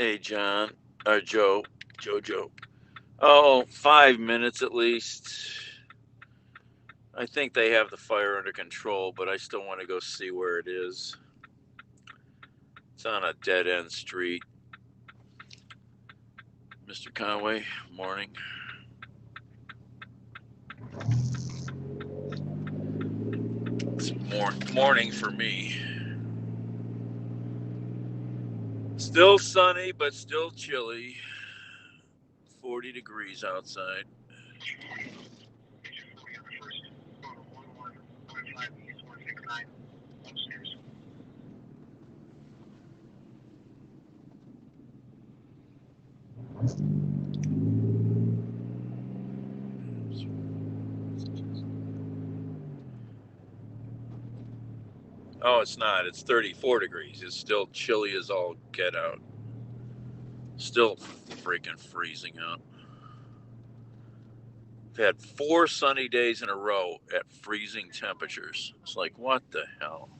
Hey, John, or Joe. Oh, 5 minutes at least. I think they have the fire under control, but I still want to go see where it is. It's on a dead end street. Mr. Conway, morning. It's morning for me. Still sunny, but still chilly. 40 degrees outside. Oh, it's not. It's 34 degrees. It's still chilly as all get out. Still freaking freezing out. We've had 4 sunny days in a row at freezing temperatures. It's like, what the hell?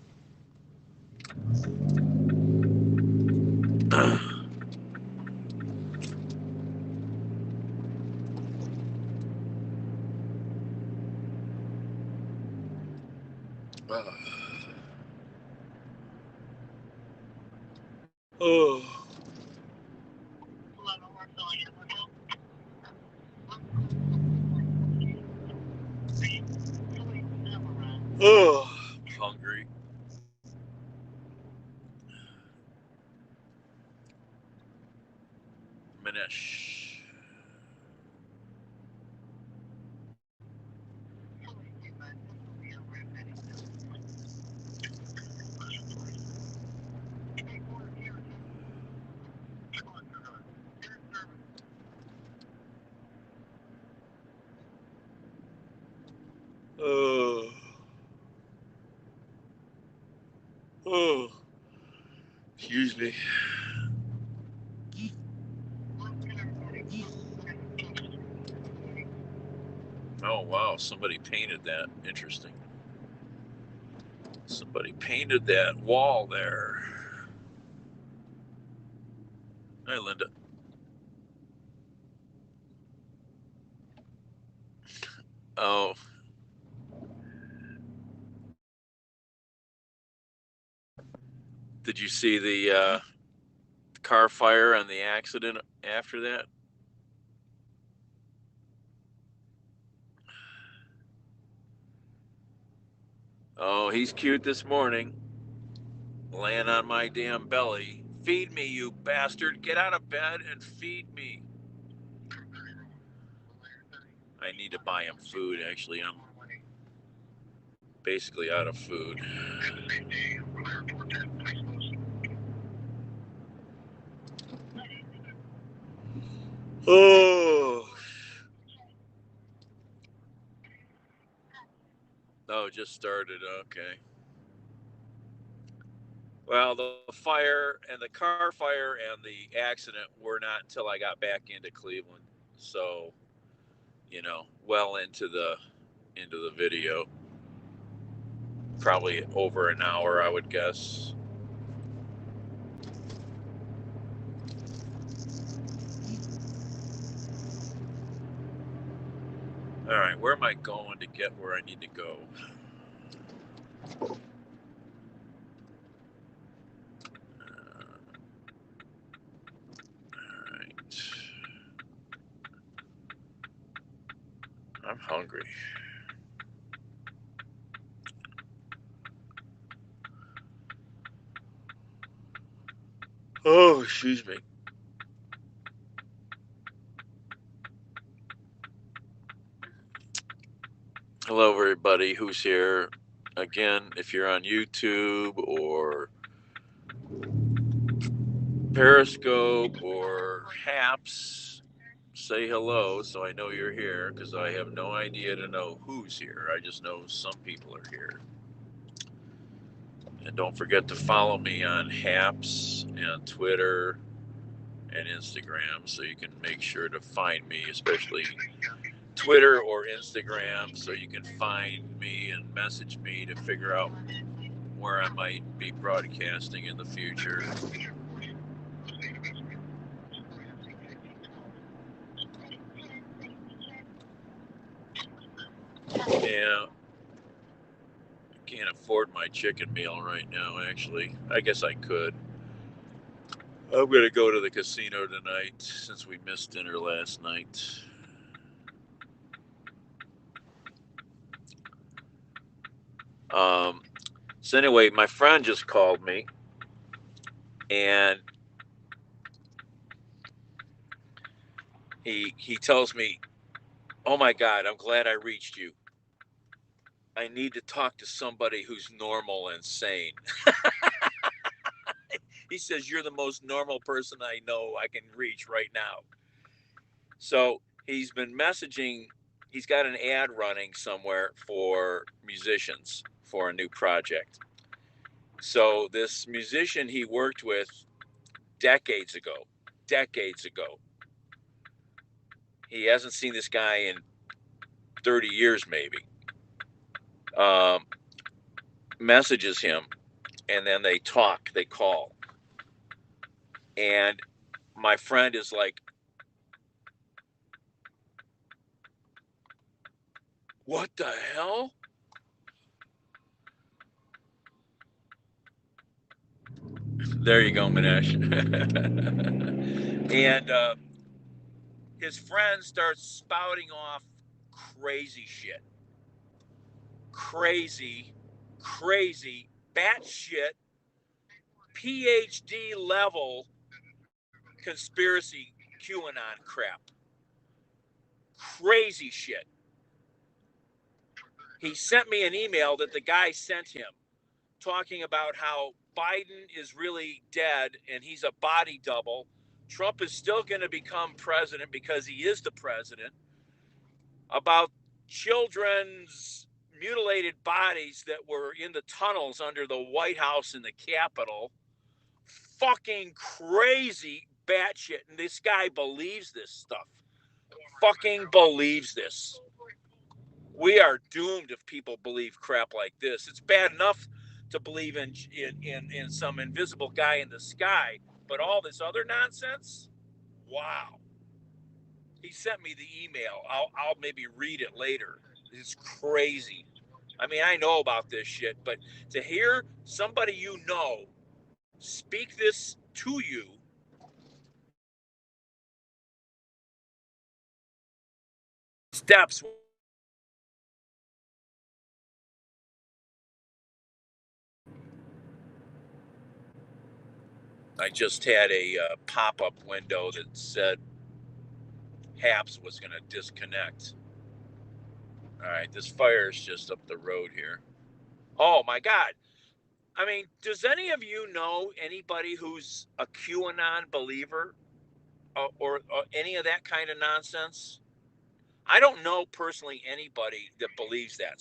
Oh. Oh. Hungry. Minish. Oh. Oh. Excuse me. Oh, wow. Somebody painted that. Interesting. Somebody painted that wall there. Hi, Linda. Oh, did you see the car fire and the accident after that? Oh, he's cute this morning. Laying on my damn belly. Feed me, you bastard. Get out of bed and feed me. I need to buy him food, actually. I'm basically out of food. Oh. Oh, just started. Okay. Well, the fire and the car fire and the accident were not until I got back into Cleveland. So, well into the video. Probably over an hour, I would guess. All right, where am I going to get where I need to go? All right. I'm hungry. Oh, excuse me. Hello, everybody who's here. Again, if you're on YouTube or Periscope or Haps, say hello so I know you're here because I have no idea to know who's here. I just know some people are here. And don't forget to follow me on Haps and Twitter and Instagram so you can make sure to find me, especially Twitter or Instagram, so you can find me and message me to figure out where I might be broadcasting in the future. Yeah, can't afford my chicken meal right now, actually. I guess I could. I'm going to go to the casino tonight since we missed dinner last night. Um, so, anyway, my friend just called me and he tells me, "Oh my God, I'm glad I reached you. I need to talk to somebody who's normal and sane." He says, "You're the most normal person I know I can reach right now." So he's been messaging, he's got an ad running somewhere for musicians for a new project. So this musician he worked with decades ago, he hasn't seen this guy in 30 years maybe, um, messages him and then they talk, they call. And my friend is like, "What the hell?" There you go, Manesh. And his friend starts spouting off crazy shit. Crazy, crazy, batshit, PhD level conspiracy QAnon crap. Crazy shit. He sent me an email that the guy sent him talking about how Biden is really dead and he's a body double. Trump is still going to become president because he is the president. About children's mutilated bodies that were in the tunnels under the White House and the Capitol. Fucking crazy batshit. And this guy believes this stuff. Fucking believes this. We are doomed if people believe crap like this. It's bad enough to believe in some invisible guy in the sky, but all this other nonsense? Wow. He sent me the email. I'll maybe read it later. It's crazy. I mean, I know about this shit, but to hear somebody you know speak this to you, steps. I just had a pop-up window that said Haps was going to disconnect. All right, this fire is just up the road here. Oh my God. I mean, does any of you know anybody who's a QAnon believer or any of that kind of nonsense? I don't know personally anybody that believes that,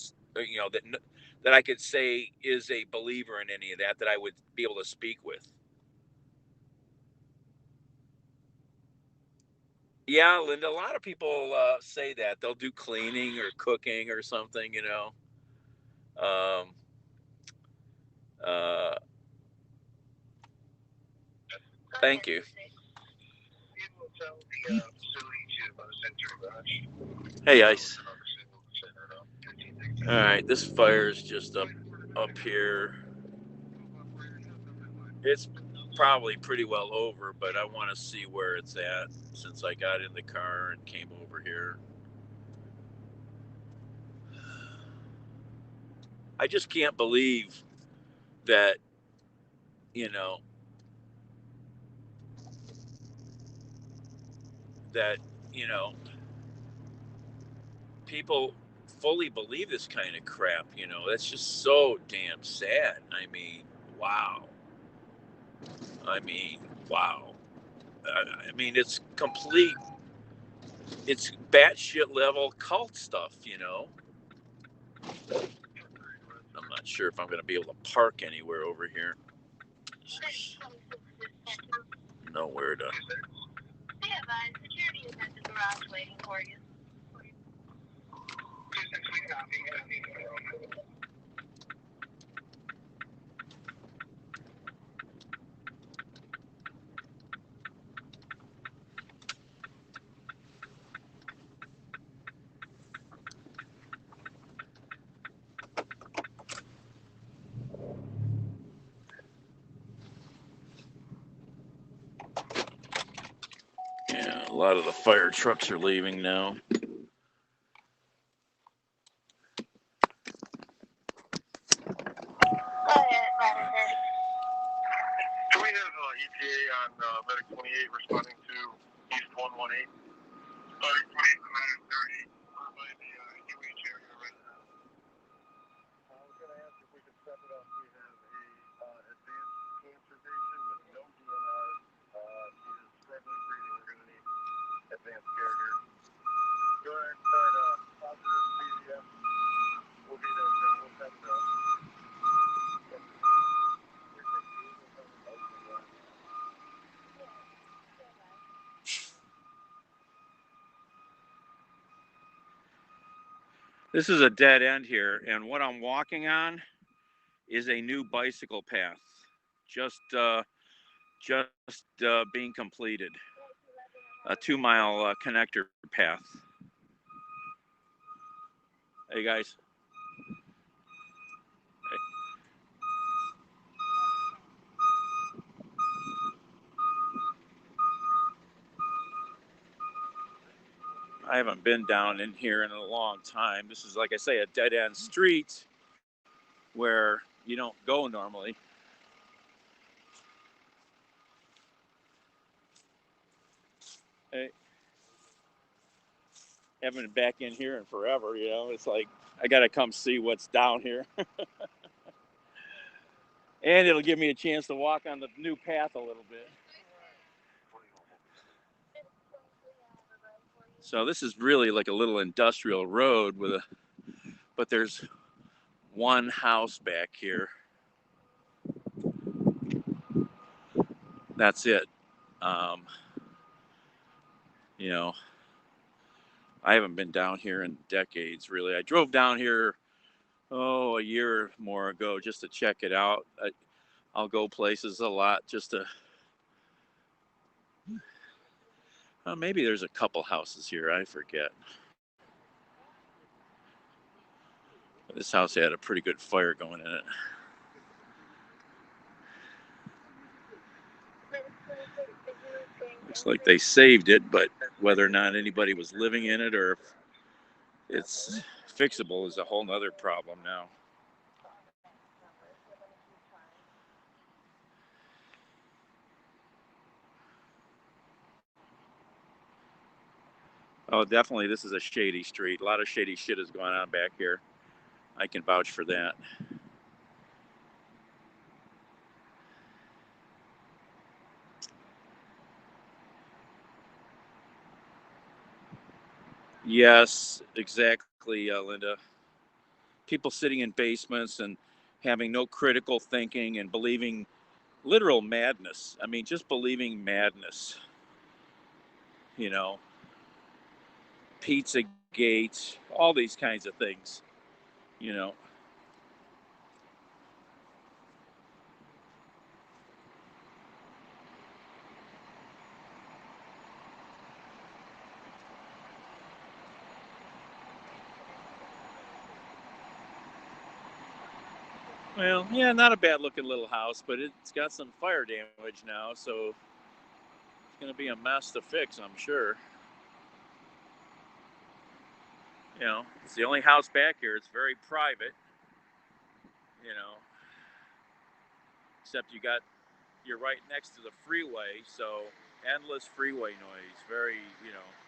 that I could say is a believer in any of that I would be able to speak with. Yeah, Linda, a lot of people say that they'll do cleaning or cooking or something, Um, uh, thank you. Hey, Ice. All right, this fire is just up here. It's probably pretty well over, but I want to see where it's at since I got in the car and came over here. I just can't believe that, you know, that, you know, people fully believe this kind of crap, That's just so damn sad. Wow. I mean, wow. I mean, it's batshit level cult stuff. I'm not sure if I'm going to be able to park anywhere over here. Nowhere to. Security is at the garage waiting for you. lot of the fire trucks are leaving now. Do we have ETA on Medic 28 responding to East 118? Medic 28 is 30 by the UH area right now. I was going to ask if we could step it up. We have a advanced cancer patient with no DNR. He is struggling breathing. We're going to need advanced care here. Go ahead and start positive CVS. We'll be there soon. We'll step it up. This is a dead end here, and what I'm walking on is a new bicycle path, just being completed, a 2-mile connector path. Hey guys. I haven't been down in here in a long time. This is, like I say, a dead end street where you don't go normally. Hey, haven't been back in here in forever, you know. It's like I gotta come see what's down here. And it'll give me a chance to walk on the new path a little bit. So this is really like a little industrial road but there's one house back here. That's it. You know, I haven't been down here in decades, really. I drove down here, a year or more ago just to check it out. I'll go places a lot just to, maybe there's a couple houses here, I forget. This house had a pretty good fire going in it. Looks like they saved it, but whether or not anybody was living in it or if it's fixable is a whole nother problem now. Oh, definitely, this is a shady street. A lot of shady shit is going on back here. I can vouch for that. Yes, exactly, Linda. People sitting in basements and having no critical thinking and believing literal madness. I mean, just believing madness. You know, Pizzagate, all these kinds of things. You know. Well, yeah, not a bad looking little house, but it's got some fire damage now, so it's going to be a mess to fix, I'm sure. You know, it's the only house back here. It's very private, you know, except you're right next to the freeway, so endless freeway noise. Very,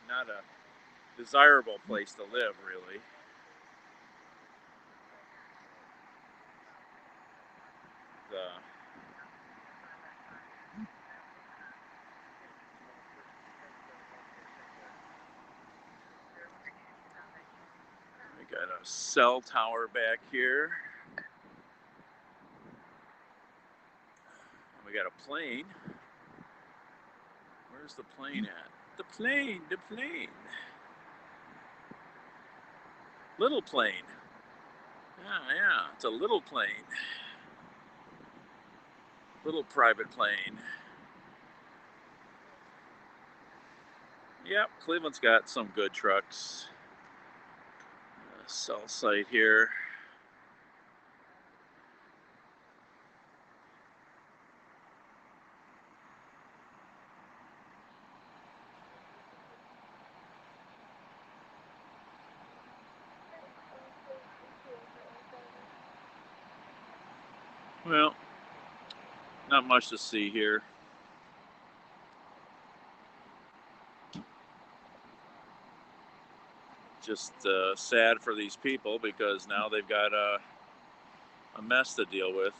not a desirable place to live, really. We got a cell tower back here. We got a plane. Where's the plane at? The plane. Little plane. Yeah, it's a little plane. Little private plane. Yep, Cleveland's got some good trucks. Cell site here. Well, not much to see here. Just sad for these people because now they've got a mess to deal with.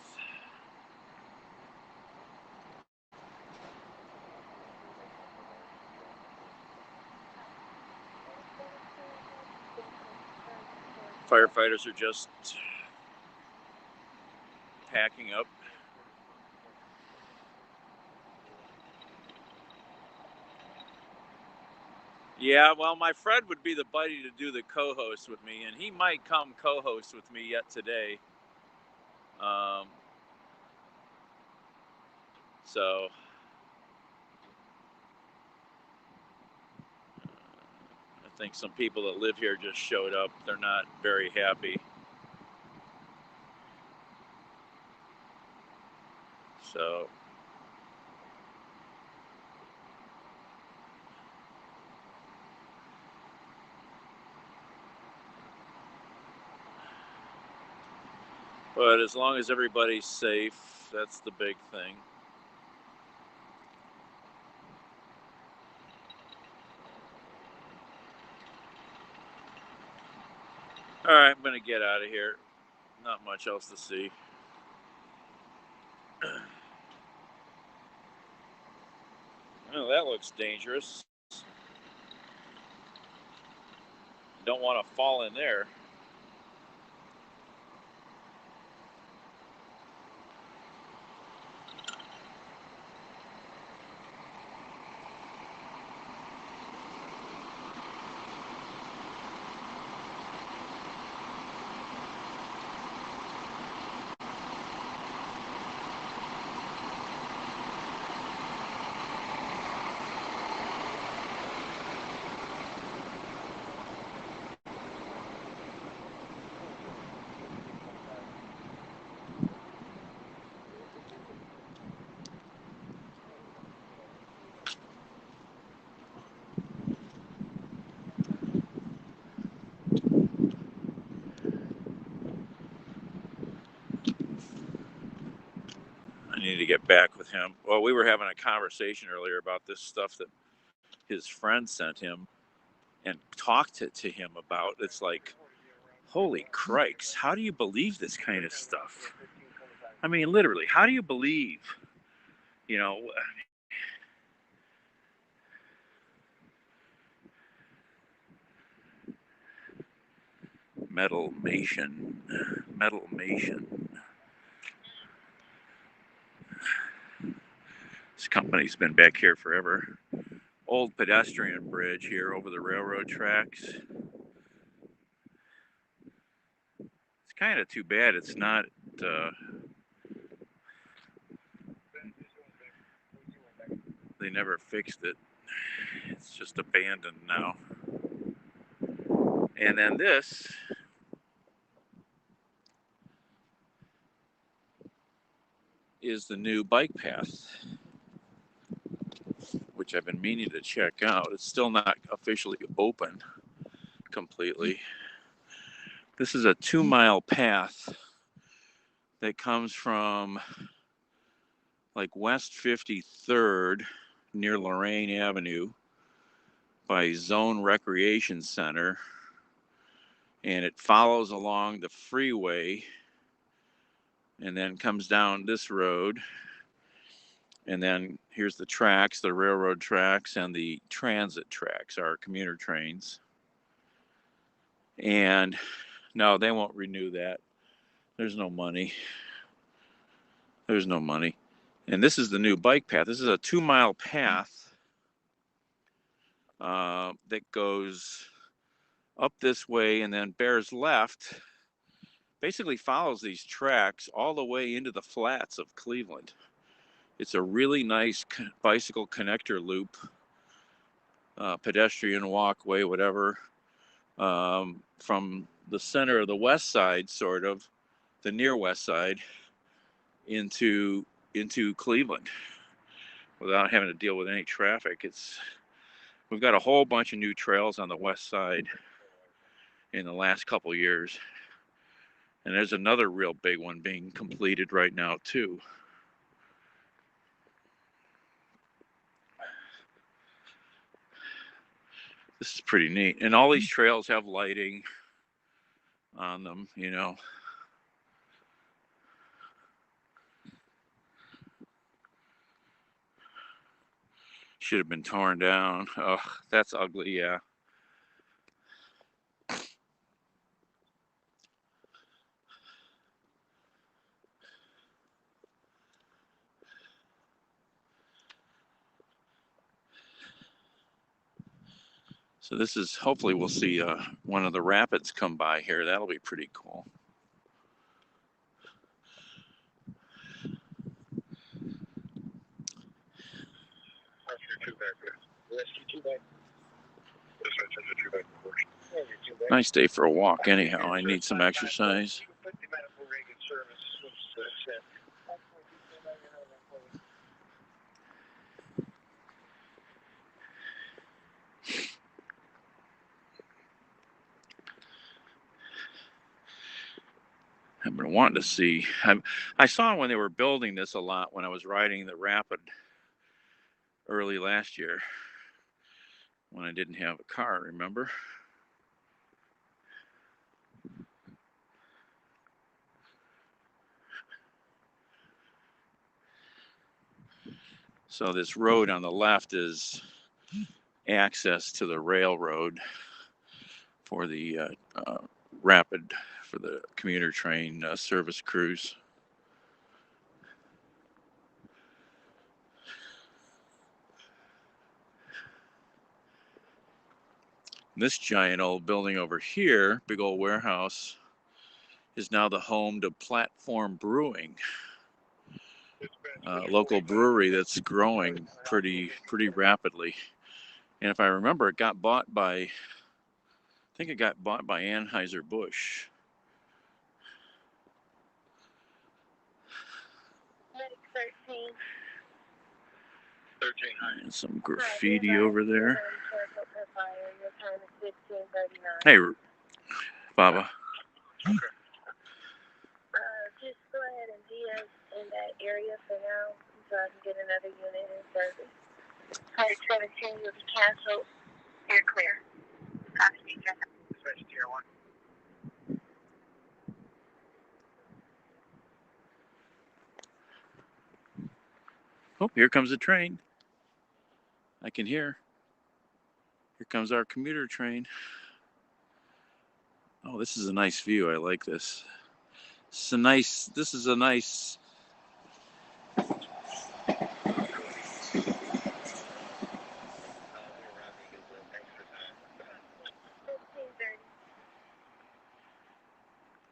Firefighters are just packing up. Yeah, well, my friend would be the buddy to do the co-host with me, and he might come co-host with me yet today. Um, so I think some people that live here just showed up. They're not very happy. So but as long as everybody's safe, that's the big thing. All right, I'm going to get out of here. Not much else to see. Well, that looks dangerous. Don't want to fall in there. I need to get back with him. Well, we were having a conversation earlier about this stuff that his friend sent him and talked to him about. It's like, holy crikes, how do you believe this kind of stuff? I mean, literally, how do you believe, you know, metalmation, metalmation. This company's been back here forever. Old pedestrian bridge here over the railroad tracks. It's kind of too bad it's not. Uh, they never fixed it. It's just abandoned now. And then this is the new bike path, which I've been meaning to check out. It's still not officially open completely. This is a 2 mile path that comes from like West 53rd near Lorraine Avenue by Zone Recreation Center, and it follows along the freeway and then comes down this road, and then here's the tracks, the railroad tracks and the transit tracks, our commuter trains. And no, they won't renew that. There's no money. There's no money. And this is the new bike path. This is a 2 mile path that goes up this way and then bears left, basically follows these tracks all the way into the flats of Cleveland. It's a really nice bicycle connector loop, pedestrian walkway, whatever, from the center of the west side, sort of, the near west side, into Cleveland without having to deal with any traffic. We've got a whole bunch of new trails on the west side in the last couple years, And there's another real big one being completed right now too. This is pretty neat. And all these trails have lighting on them, you know. Should have been torn down. Oh, that's ugly, yeah. So this is, hopefully we'll see one of the rapids come by here. That'll be pretty cool. Nice day for a walk anyhow. I need some exercise. I've been wanting to see. I saw when they were building this a lot when I was riding the rapid early last year when I didn't have a car, remember? So this road on the left is access to the railroad for the rapid, for the commuter train service crews. This giant old building over here, big old warehouse, is now the home to Platform Brewing, local brewery that's growing pretty rapidly. And if I remember, it got bought by, I think it got bought by Anheuser-Busch. And some graffiti over there. Hey, Baba. Okay. Just go ahead and be in that area for now so I can get another unit in service. Flight 17 will be canceled. You're clear. Copy, Deacon. Dispatch Tier 1. Oh, here comes the train. I can hear. Here comes our commuter train. Oh, this is a nice view. I like this. This is a nice.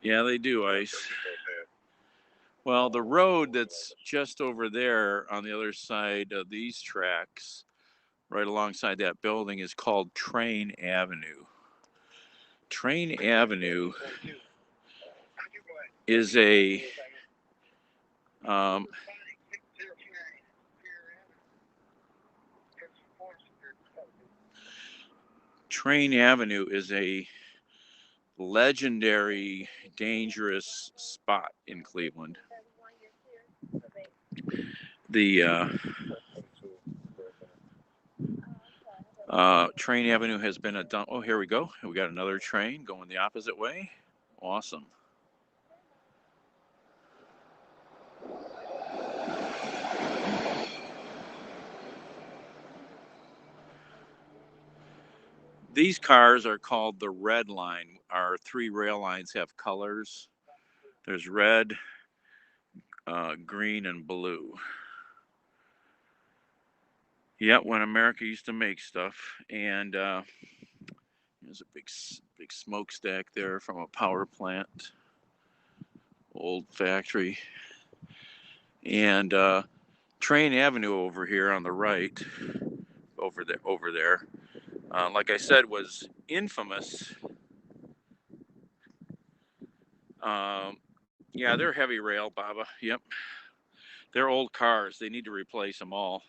Yeah, they do ice. Well, the road that's just over there on the other side of these tracks, right alongside that building, is called Train Avenue. Train Avenue is a um, Train Avenue is a legendary, dangerous spot in Cleveland. The Train Avenue has been a dump. Oh, here we go. We got another train going the opposite way. Awesome. These cars are called the Red Line. Our three rail lines have colors. There's red, green, and blue. Yep, when America used to make stuff, and there's a big smokestack there from a power plant, old factory, and Train Avenue over here on the right, over there, like I said, was infamous. Yeah, they're heavy rail, Baba. Yep, they're old cars. They need to replace them all.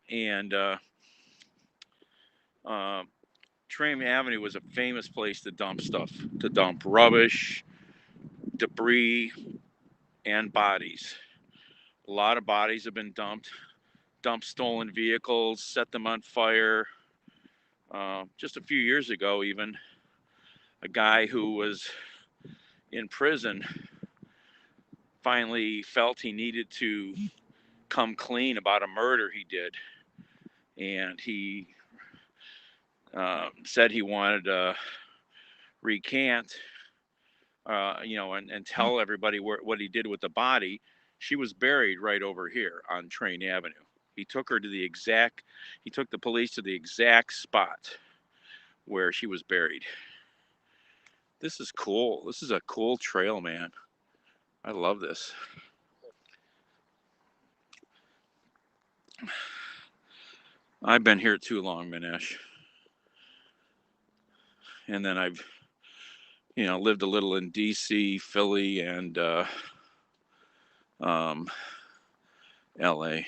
And uh, Train Avenue was a famous place to dump stuff, to dump rubbish, debris, and bodies. A lot of bodies have been dumped stolen vehicles, set them on fire. Just a few years ago, even a guy who was in prison finally felt he needed to come clean about a murder he did, and he said he wanted to recant, and tell everybody what he did with the body. She was buried right over here on Train Avenue. He took her to he took the police to the exact spot where she was buried. This is cool. This is a cool trail, man. I love this. I've been here too long, Manesh. And then I've, lived a little in DC, Philly, and um, LA.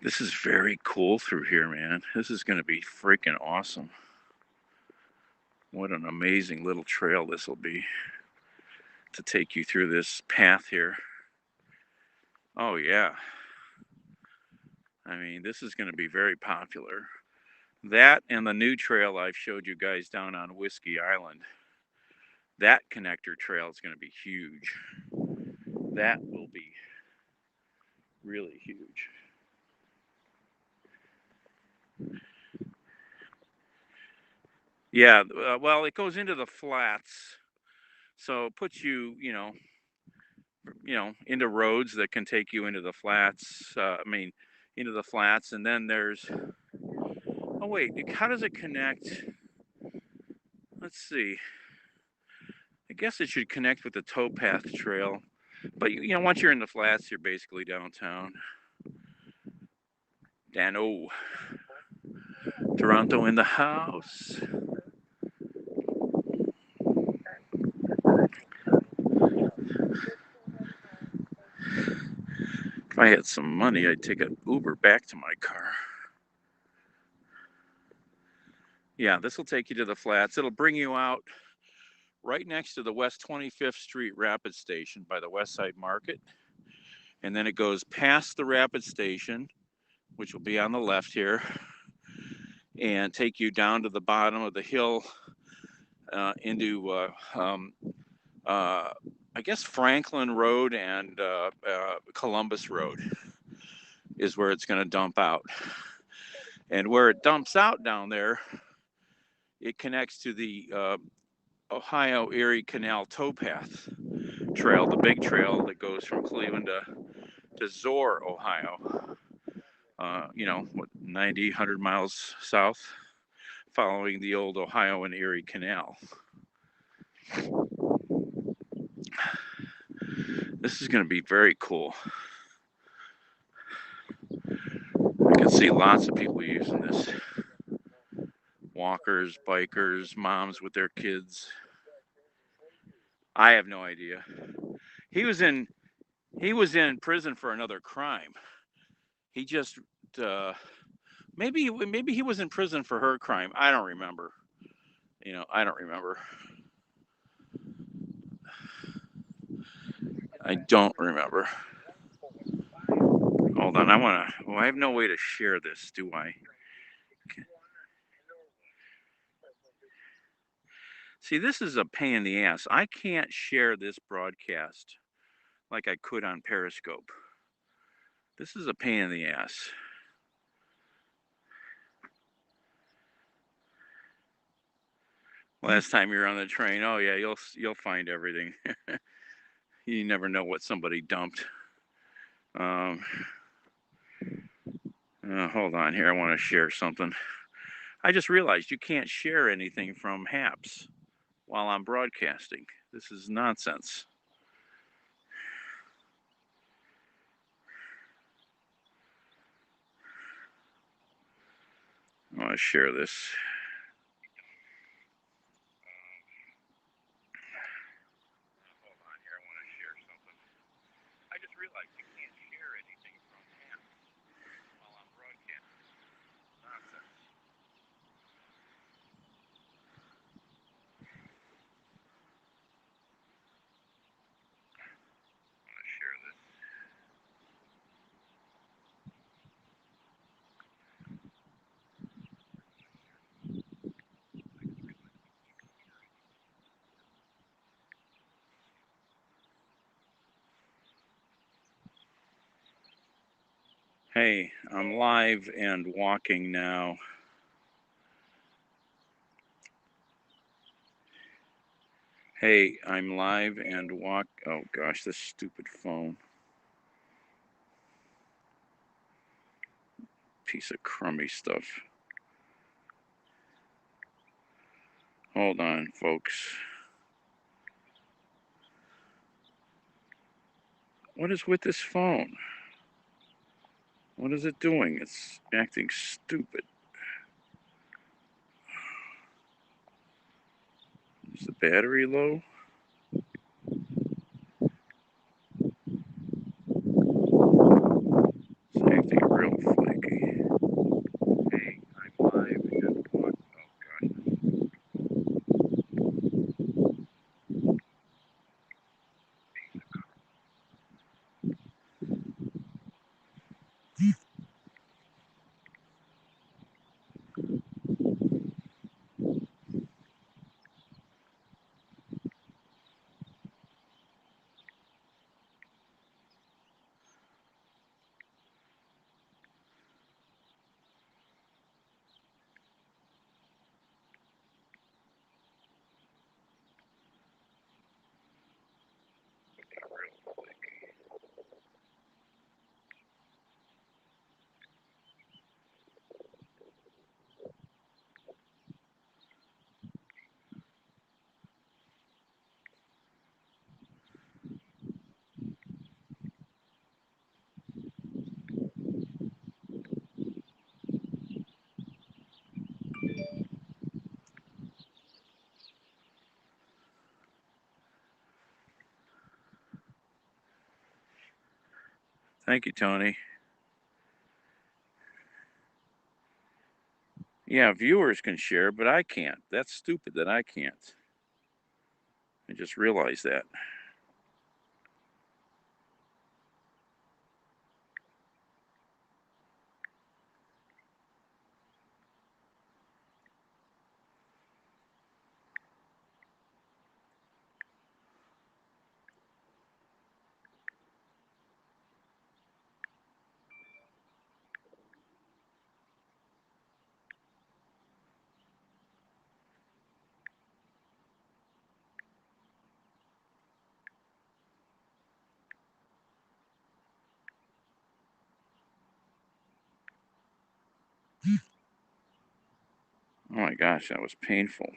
This is very cool through here, man. This is going to be freaking awesome. What an amazing little trail this will be to take you through this path here. Oh, yeah. I mean, this is going to be very popular. That and the new trail I've showed you guys down on Whiskey Island. That connector trail is going to be huge. That will be really huge. Yeah, well, it goes into the flats, so it puts into roads that can take you into the flats. Into the flats, and then there's. Oh wait, how does it connect? Let's see. I guess it should connect with the towpath trail, but once you're in the flats, you're basically downtown. Dano, Toronto in the house. If I had some money, I'd take an Uber back to my car. Yeah, this will take you to the flats. It'll bring you out right next to the West 25th Street Rapid Station by the Westside Market. And then it goes past the Rapid Station, which will be on the left here, and take you down to the bottom of the hill into, I guess, Franklin Road and Columbus Road is where it's going to dump out. And where it dumps out down there, it connects to the Ohio Erie Canal towpath trail, the big trail that goes from Cleveland to Zor, Ohio. 90, 100 miles south, following the old Ohio and Erie Canal. This is going to be very cool. I can see lots of people using this. Walkers, bikers, moms with their kids. I have no idea. He was in prison for another crime. He just maybe he was in prison for her crime. I don't remember. I don't remember. I don't remember. Hold on, I have no way to share this, do I? See, this is a pain in the ass. I can't share this broadcast like I could on Periscope. This is a pain in the ass. Last time you're on the train, oh yeah, you'll find everything. You never know what somebody dumped. Hold on here, I want to share something. I just realized you can't share anything from Haps while I'm broadcasting. This is nonsense. I want to share this. Hold on here, I want to share something. I just realized you can't share anything from Haps while I'm broadcasting. Hey, I'm live and walking now. Hey, I'm live and walk. Oh gosh, this stupid phone. Piece of crummy stuff. Hold on, folks. What is with this phone? What is it doing? It's acting stupid. Is the battery low? It's acting real flaky. Hey, I'm live and walk. Oh gosh. Thank you, Tony. Yeah, viewers can share, but I can't. That's stupid that I can't. I just realized that. Oh my gosh, that was painful.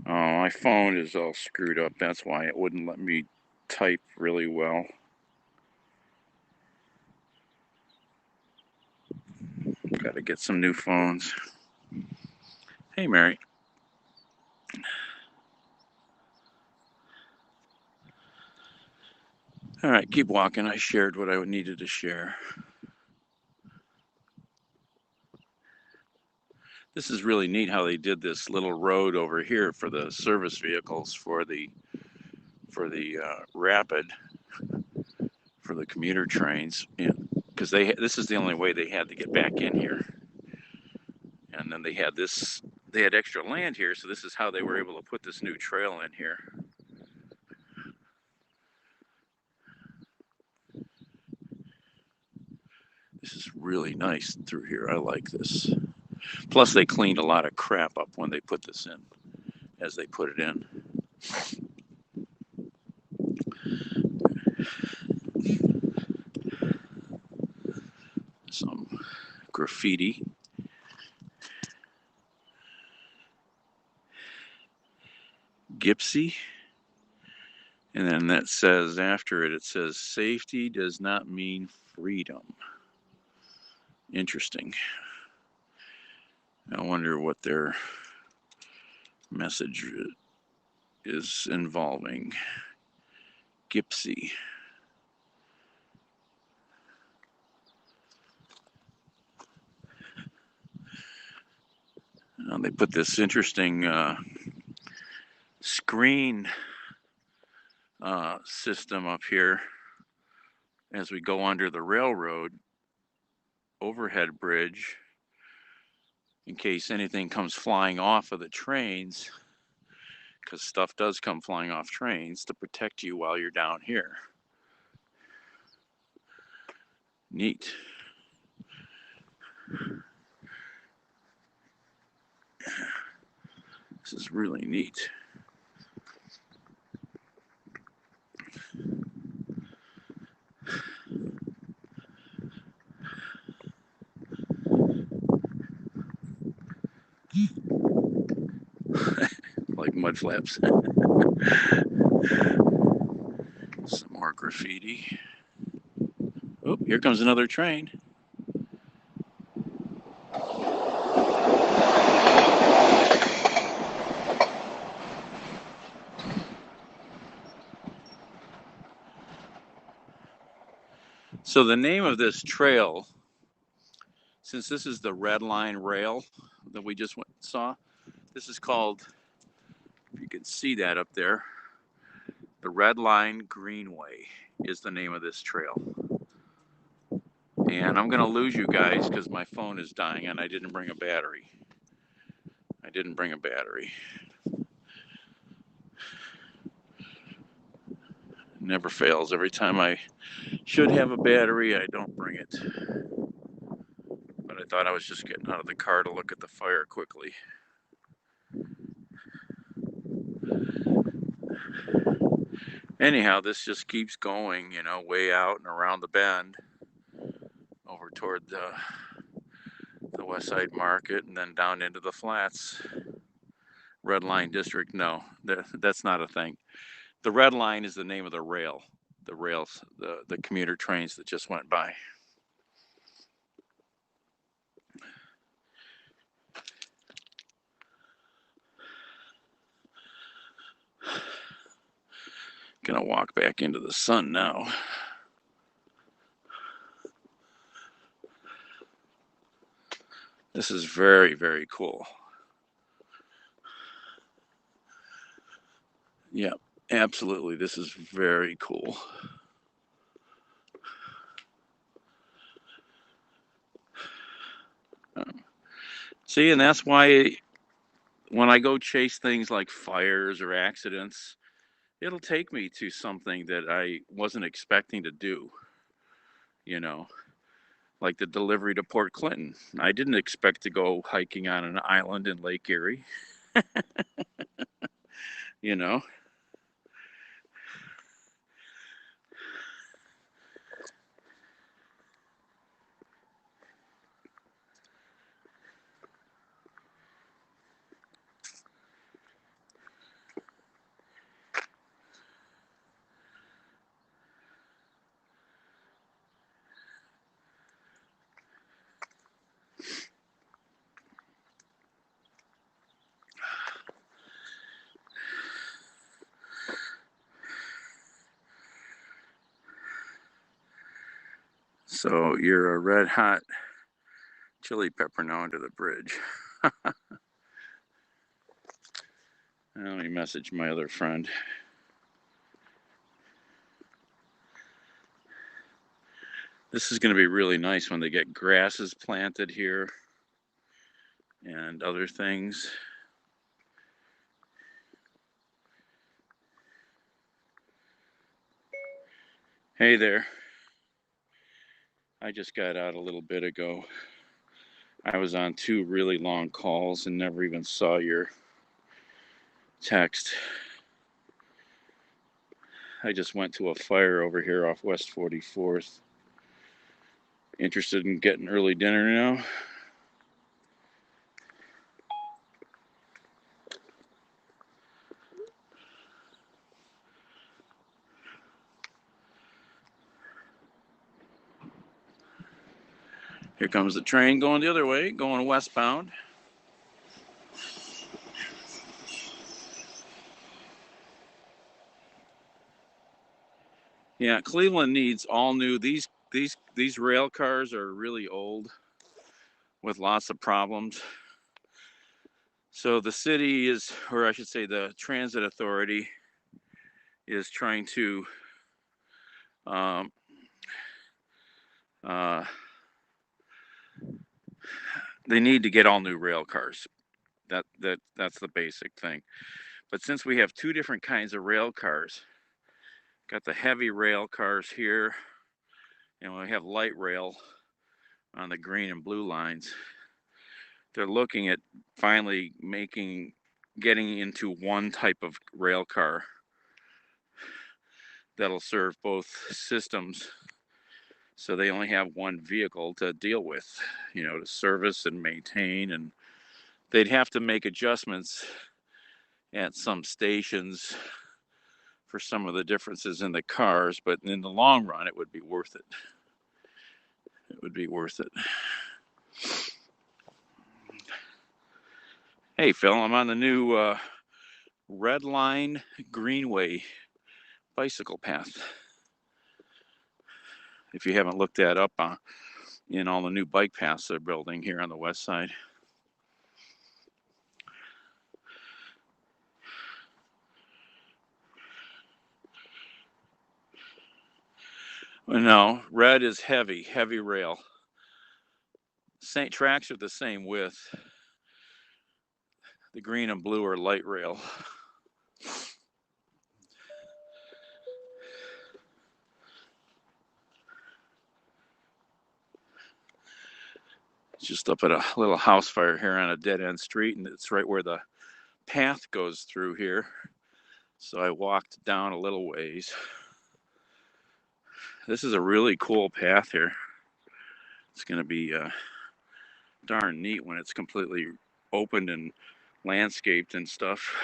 Oh, my phone is all screwed up. That's why it wouldn't let me type really well. Got to get some new phones. Hey, Mary. All right, keep walking. I shared what I needed to share. This is really neat how they did this little road over here for the service vehicles for the rapid for the commuter trains, because this is the only way they had to get back in here. And then they had extra land here, so this is how they were able to put this new trail in here. This is really nice through here. I like this. Plus, they cleaned a lot of crap up when they put this in, as they put it in. Some graffiti. Gypsy. And then that says, after it says, safety does not mean freedom. Interesting. I wonder what their message is involving. Gypsy. They put this interesting screen system up here as we go under the railroad overhead bridge in case anything comes flying off of the trains. because stuff does come flying off trains to protect you while you're down here. Neat. This is really neat. Like mud flaps. Some more graffiti. Oh, here comes another train. So the name of this trail, since this is the Red Line Rail that we just saw, this is called, if you can see that up there, the Red Line Greenway is the name of this trail. And I'm going to lose you guys because my phone is dying and I didn't bring a battery. It never fails. Every time I should have a battery, I don't bring it. But I thought I was just getting out of the car to look at the fire quickly. Anyhow, this just keeps going, way out and around the bend over toward the Westside Market and then down into the flats. Red Line District, no, that's not a thing. The Red Line is the name of the rail, the rails, the commuter trains that just went by. Gonna walk back into the sun now. This is very, very cool. Yeah, absolutely. This is very cool. See, and that's why when I go chase things like fires or accidents, it'll take me to something that I wasn't expecting to do, like the delivery to Port Clinton. I didn't expect to go hiking on an island in Lake Erie, you know. So you're a red hot chili pepper now under the bridge. Let me message my other friend. This is going to be really nice when they get grasses planted here and other things. Hey there. I just got out a little bit ago. I was on 2 really long calls and never even saw your text. I just went to a fire over here off West 44th. Interested in getting early dinner now? Here comes the train going the other way, going westbound. Yeah, Cleveland needs all new. These rail cars are really old with lots of problems. So the city is, or I should say the transit authority is trying to they need to get all new rail cars. That's the basic thing. But since we have two different kinds of rail cars, got the heavy rail cars here, and we have light rail on the green and blue lines. They're looking at finally getting into one type of rail car that'll serve both systems, so they only have one vehicle to deal with, to service and maintain. And they'd have to make adjustments at some stations for some of the differences in the cars, but in the long run, it would be worth it. It would be worth it. Hey, Phil, I'm on the new Red Line Greenway bicycle path. If you haven't looked that up in all the new bike paths they're building here on the west side. No, red is heavy rail. Same tracks are the same width. The green and blue are light rail. Just up at a little house fire here on a dead-end street, and it's right where the path goes through here. So I walked down a little ways. This is a really cool path here. It's going to be darn neat when it's completely opened and landscaped and stuff.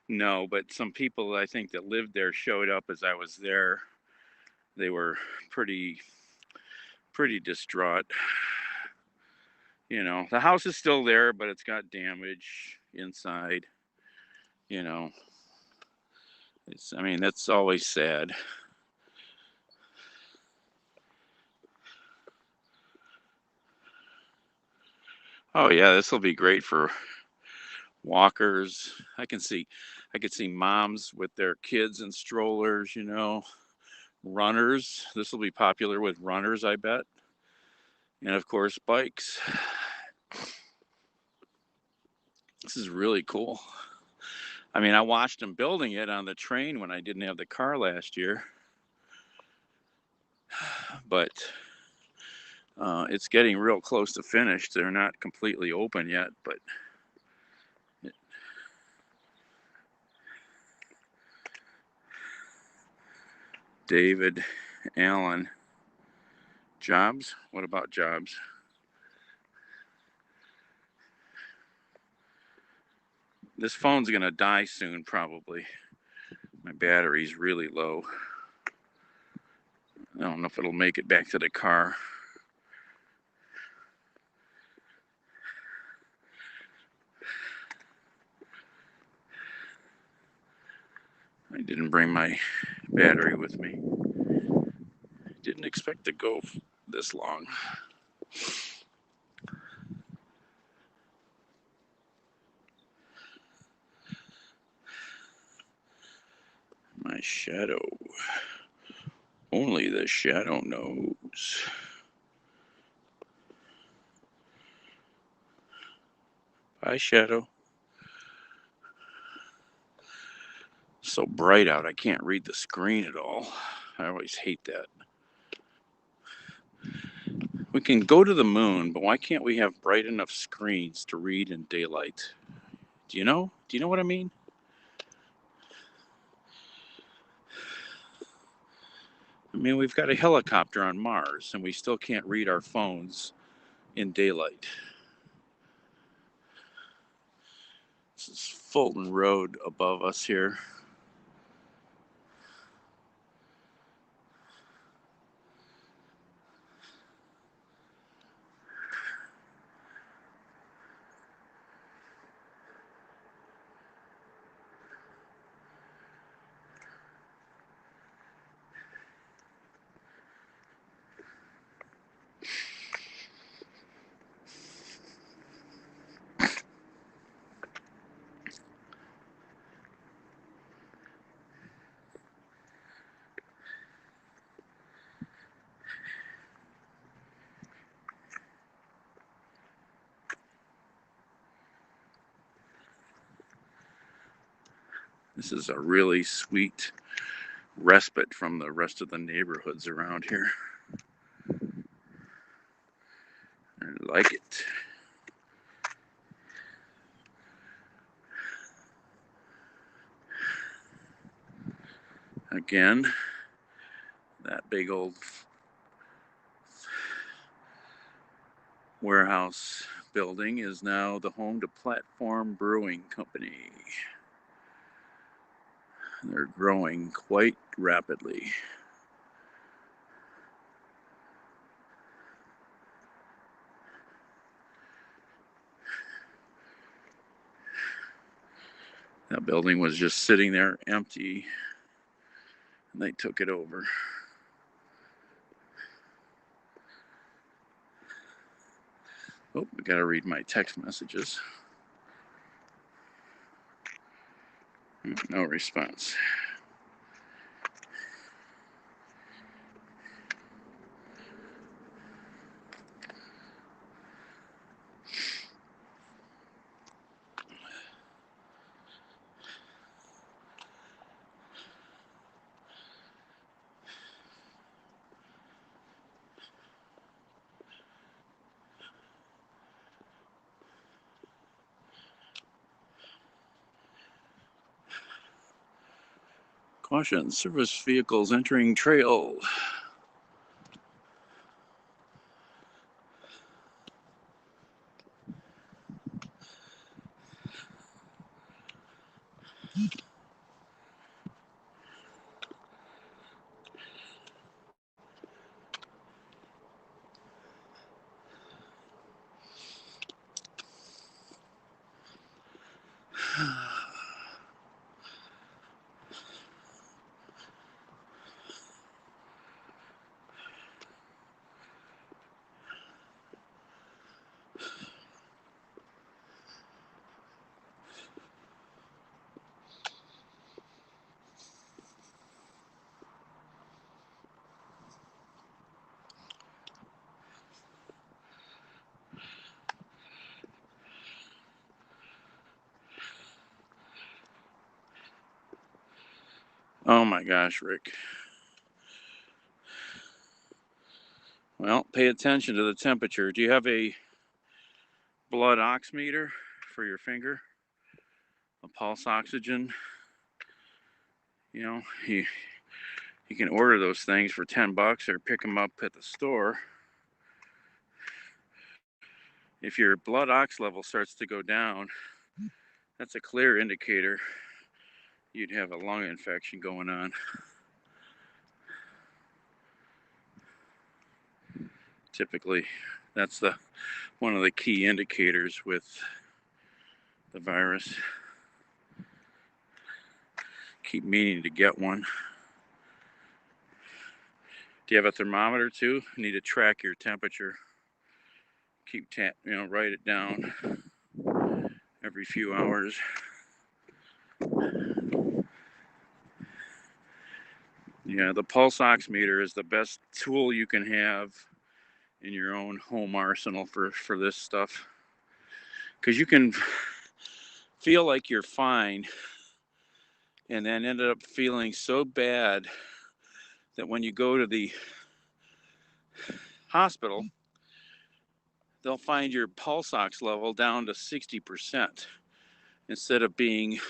No, but some people I think that lived there showed up as I was there. They were pretty distraught. The house is still there, but it's got damage inside. That's always sad. Oh yeah, this will be great for walkers. I could see moms with their kids in strollers, runners. This will be popular with runners, I bet. And of course, bikes. This is really cool. I watched them building it on the train when I didn't have the car last year. But it's getting real close to finished. They're not completely open yet, but David Allen. Jobs? What about jobs? This phone's gonna die soon, probably. My battery's really low. I don't know if it'll make it back to the car. I didn't bring my battery with me. Didn't expect to go this long. My shadow. Only the shadow knows. Bye, shadow. So bright out, I can't read the screen at all. I always hate that. We can go to the moon, but why can't we have bright enough screens to read in daylight? Do you know? Do you know what I mean? We've got a helicopter on Mars, and we still can't read our phones in daylight. This is Fulton Road above us here. This is a really sweet respite from the rest of the neighborhoods around here. I like it. Again, that big old warehouse building is now the home to Platform Brewing Company. They're growing quite rapidly. That building was just sitting there empty, and they took it over. Oh, I gotta read my text messages. No response. Caution, service vehicles entering trail. Oh my gosh, Rick. Well, pay attention to the temperature. Do you have a blood oximeter for your finger? A pulse oxygen? You know, you can order those things for $10 or pick them up at the store. If your blood ox level starts to go down, that's a clear indicator you'd have a lung infection going on. Typically, that's one of the key indicators with the virus. Keep meaning to get one. Do you have a thermometer too? You need to track your temperature. Write it down every few hours. Yeah, the pulse oximeter is the best tool you can have in your own home arsenal for this stuff. Because you can feel like you're fine and then end up feeling so bad that when you go to the hospital, they'll find your pulse ox level down to 60% instead of being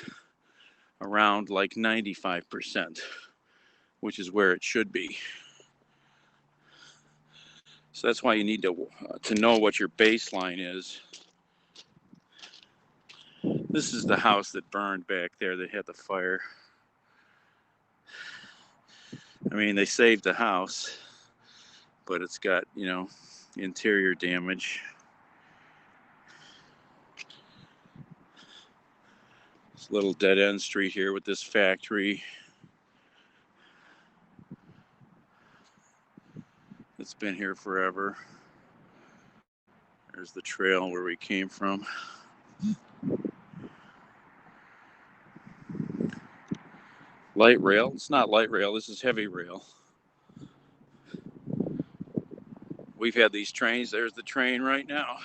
around like 95%, which is where it should be. So that's why you need to know what your baseline is. This is the house that burned back there. They had the fire. I mean, they saved the house, but it's got, interior damage. This little dead end street here with this factory. It's been here forever. There's the trail where we came from. Light rail. It's not light rail. This is heavy rail. We've had these trains. There's the train right now.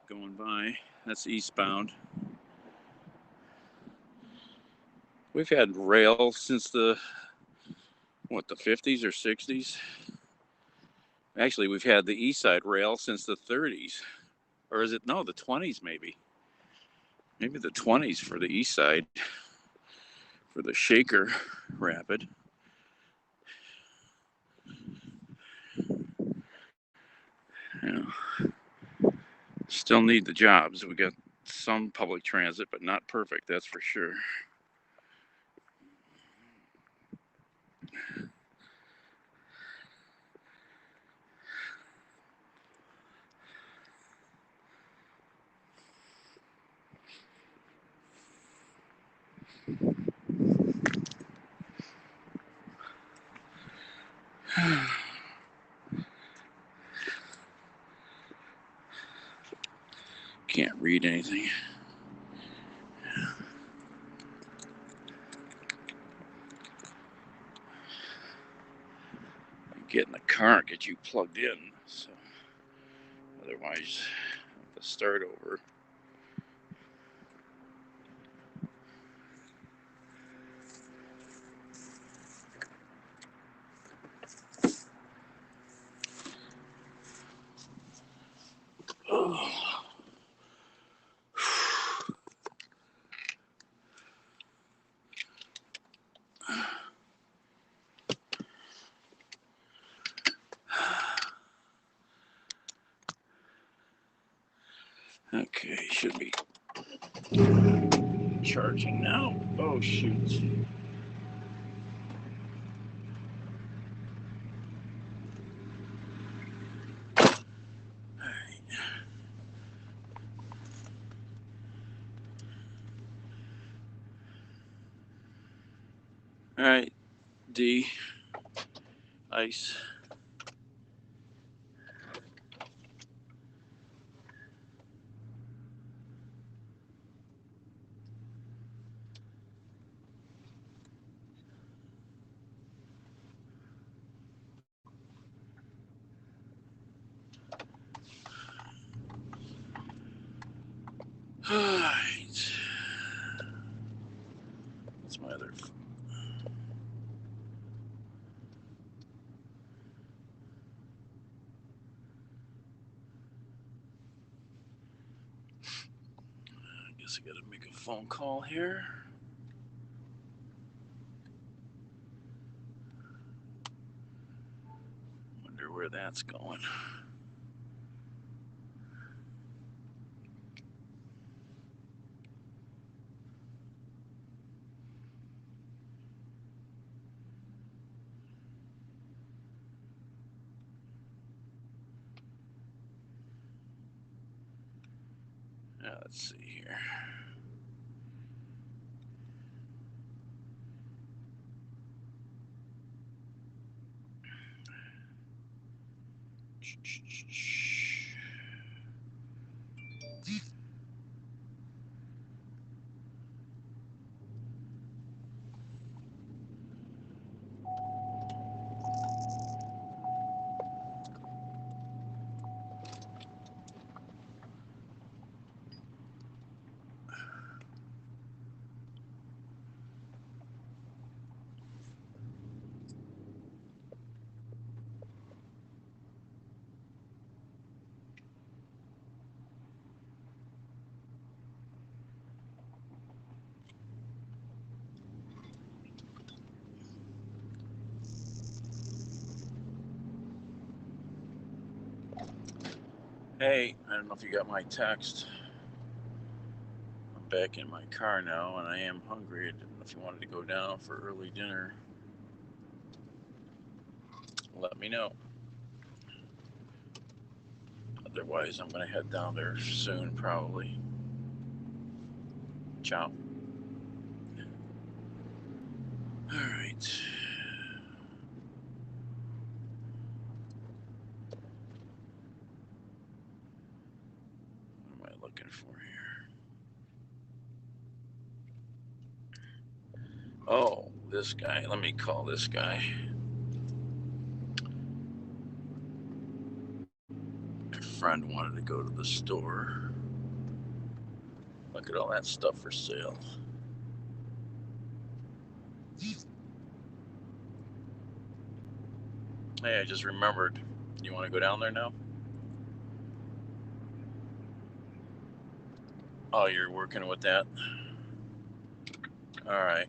Going by. That's eastbound. We've had rail since the 50s or 60s. Actually, we've had the east side rail since the 30s. Or is it, no, the 20s maybe. Maybe the 20s for the east side, for the Shaker Rapid. Yeah. Still need the jobs. We got some public transit, but not perfect, that's for sure. Can't read anything. Get in the car and get you plugged in. So otherwise, I have to start over. Oh. Okay, should be charging now. Oh, shoot. All right, D, ice. All right. That's my other phone. I guess I gotta make a phone call here. Wonder where that's going. Let's see here. Hey, I don't know if you got my text. I'm back in my car now, and I am hungry. I didn't know if you wanted to go down for early dinner. Let me know. Otherwise, I'm going to head down there soon, probably. Ciao. All right. What am I looking for here? Oh, this guy. Let me call this guy. My friend wanted to go to the store. Look at all that stuff for sale. Hey, I just remembered. You want to go down there now? Oh, you're working with that? All right.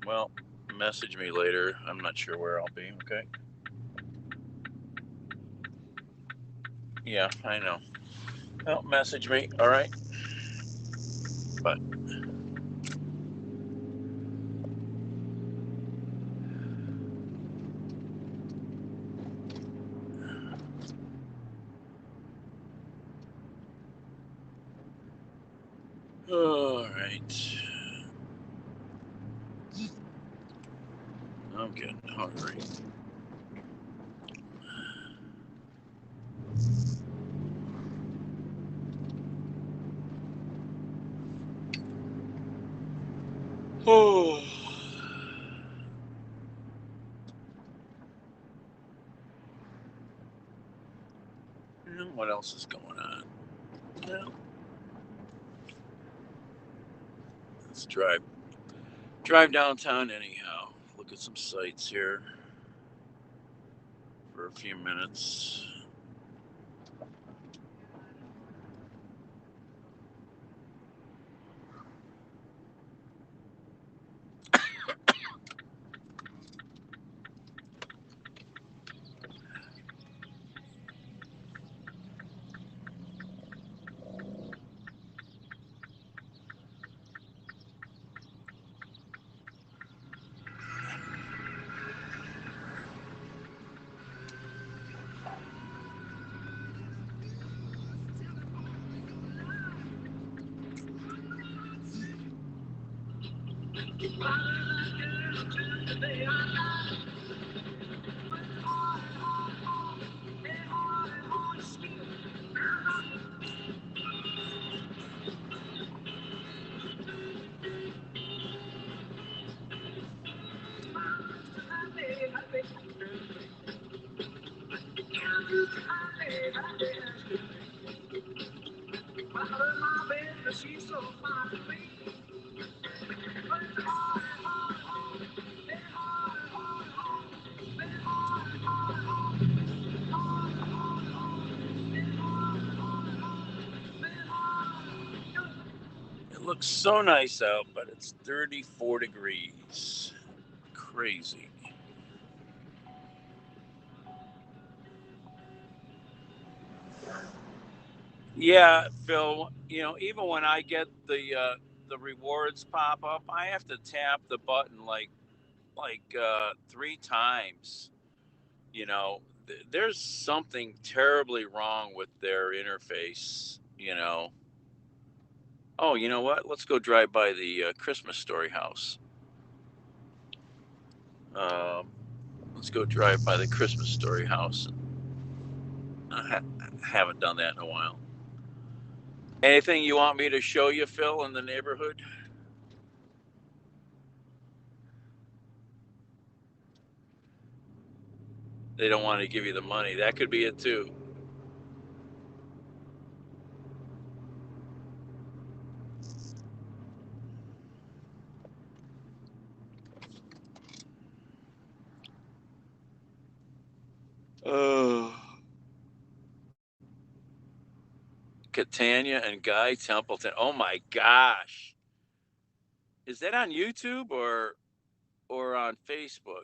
Well, message me later. I'm not sure where I'll be, okay? Yeah, I know. Well, message me, all right? But all right. I'm getting hungry. Oh. What else is going on? Well, let's drive downtown anyhow. Look at some sights here for a few minutes. It looks so nice out, but it's 34 degrees. Crazy. Yeah, Phil. Even when I get the rewards pop up, I have to tap the button like 3 times. There's something terribly wrong with their interface. Oh, you know what? Let's go drive by the Christmas Story house. Um, let's go drive by the Christmas Story house. I haven't done that in a while. Anything you want me to show you, Phil, in the neighborhood? They don't want to give you the money. That could be it too. Oh. Catania and Guy Templeton. Oh my gosh. Is that on YouTube or on Facebook?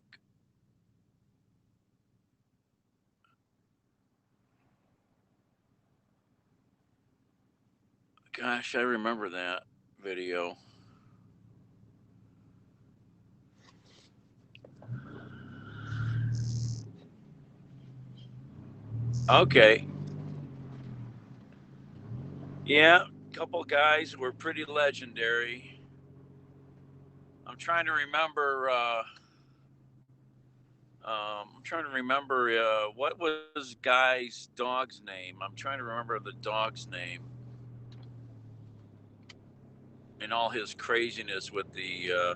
Gosh, I remember that video. Okay. Yeah, a couple guys were pretty legendary. I'm trying to remember. I'm trying to remember what was Guy's dog's name. I'm trying to remember the dog's name and all his craziness with the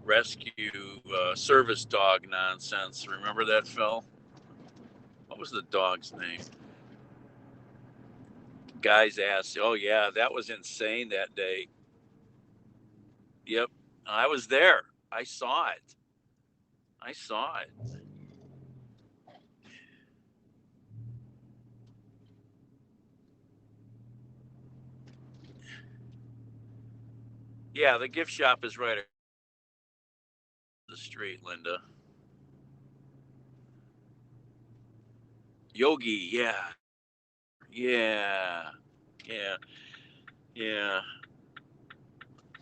rescue service dog nonsense. Remember that, Phil? What was the dog's name? Guy's ass. Oh yeah, that was insane that day. Yep, I was there. I saw it. I saw it. Yeah, the gift shop is right across the street, Linda. Yogi, yeah, yeah, yeah, yeah.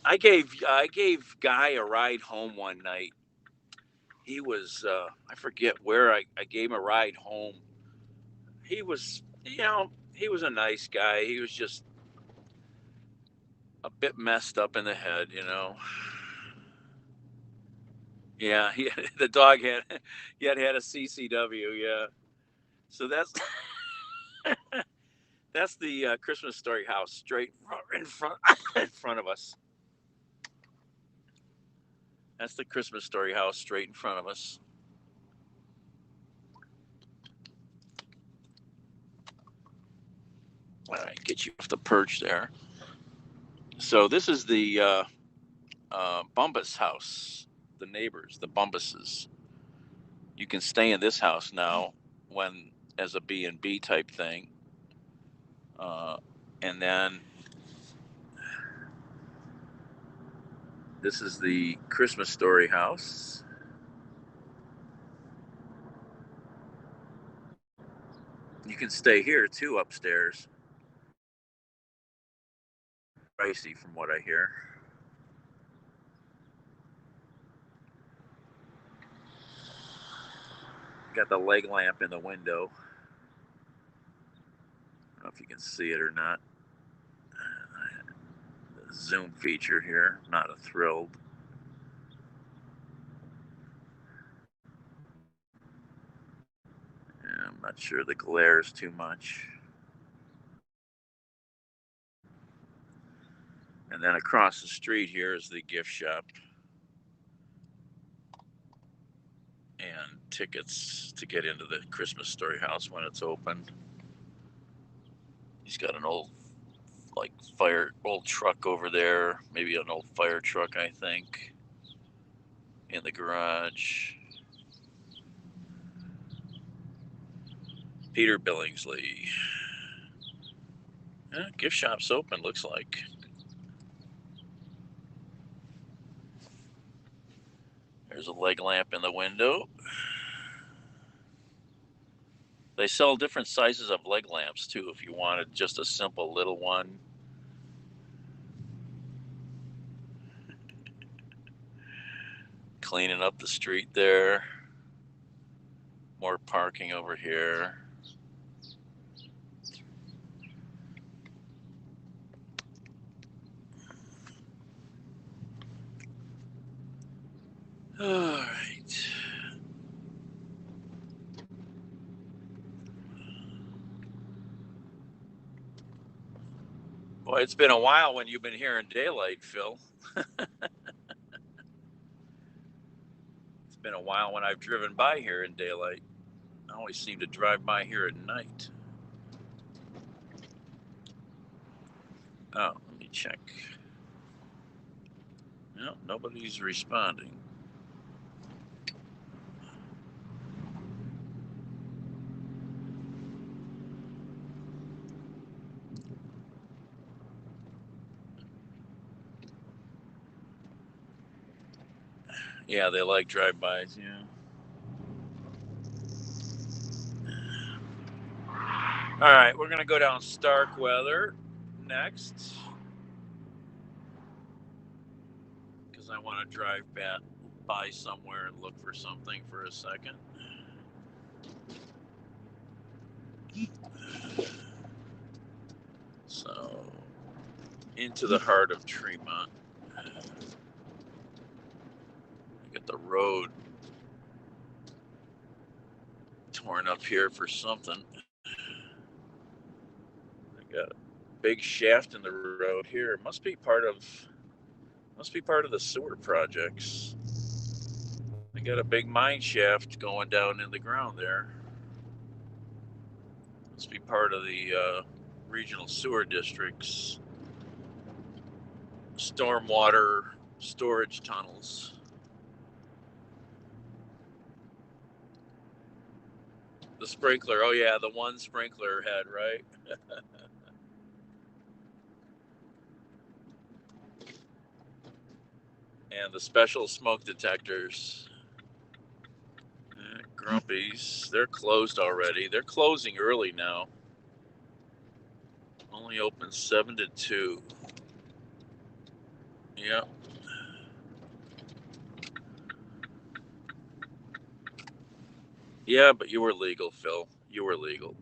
I gave Guy a ride home one night. He was I forget where I gave him a ride home. He was he was a nice guy. He was just a bit messed up in the head. Yeah, the dog had a CCW. Yeah, so that's the Christmas story house straight in front in front of us. That's the Christmas story house straight in front of us. All right, get you off the perch there. So this is the Bumbus house. The neighbors, the Bumbuses. You can stay in this house now when as a B&B type thing. Uh, and then this is the Christmas story house. You can stay here too upstairs. Pricey from what I hear. Got the leg lamp in the window. I don't know if you can see it or not. Zoom feature here. Not a thrilled. Yeah, I'm not sure the glare is too much. And then across the street here is the gift shop and tickets to get into the Christmas story house when it's open. He's got an like old truck over there, maybe an old fire truck, I think, in the garage. Peter Billingsley. Yeah, gift shop's open, looks like. There's a leg lamp in the window. They sell different sizes of leg lamps too if you wanted just a simple little one. Cleaning up the street there. More parking over here. All right. Boy, it's been a while when you've been here in daylight, Phil. It's been a while when I've driven by here in daylight. I always seem to drive by here at night. Oh, let me check. No, nobody's responding. Yeah, they like drive-bys. Yeah. All right, we're gonna go down Starkweather next because I want to drive by somewhere and look for something for a second. So into the heart of Tremont. Get the road torn up here for something. I got a big shaft in the road here. Must be part of the sewer projects. I got a big mine shaft going down in the ground there. Must be part of the regional sewer districts, stormwater storage tunnels. The sprinkler, oh yeah, the one sprinkler head, right? And the special smoke detectors. Grumpy's, they're closed already. They're closing early now. Only open 7 to 2. Yeah. Yeah, but you were legal, Phil. You were legal.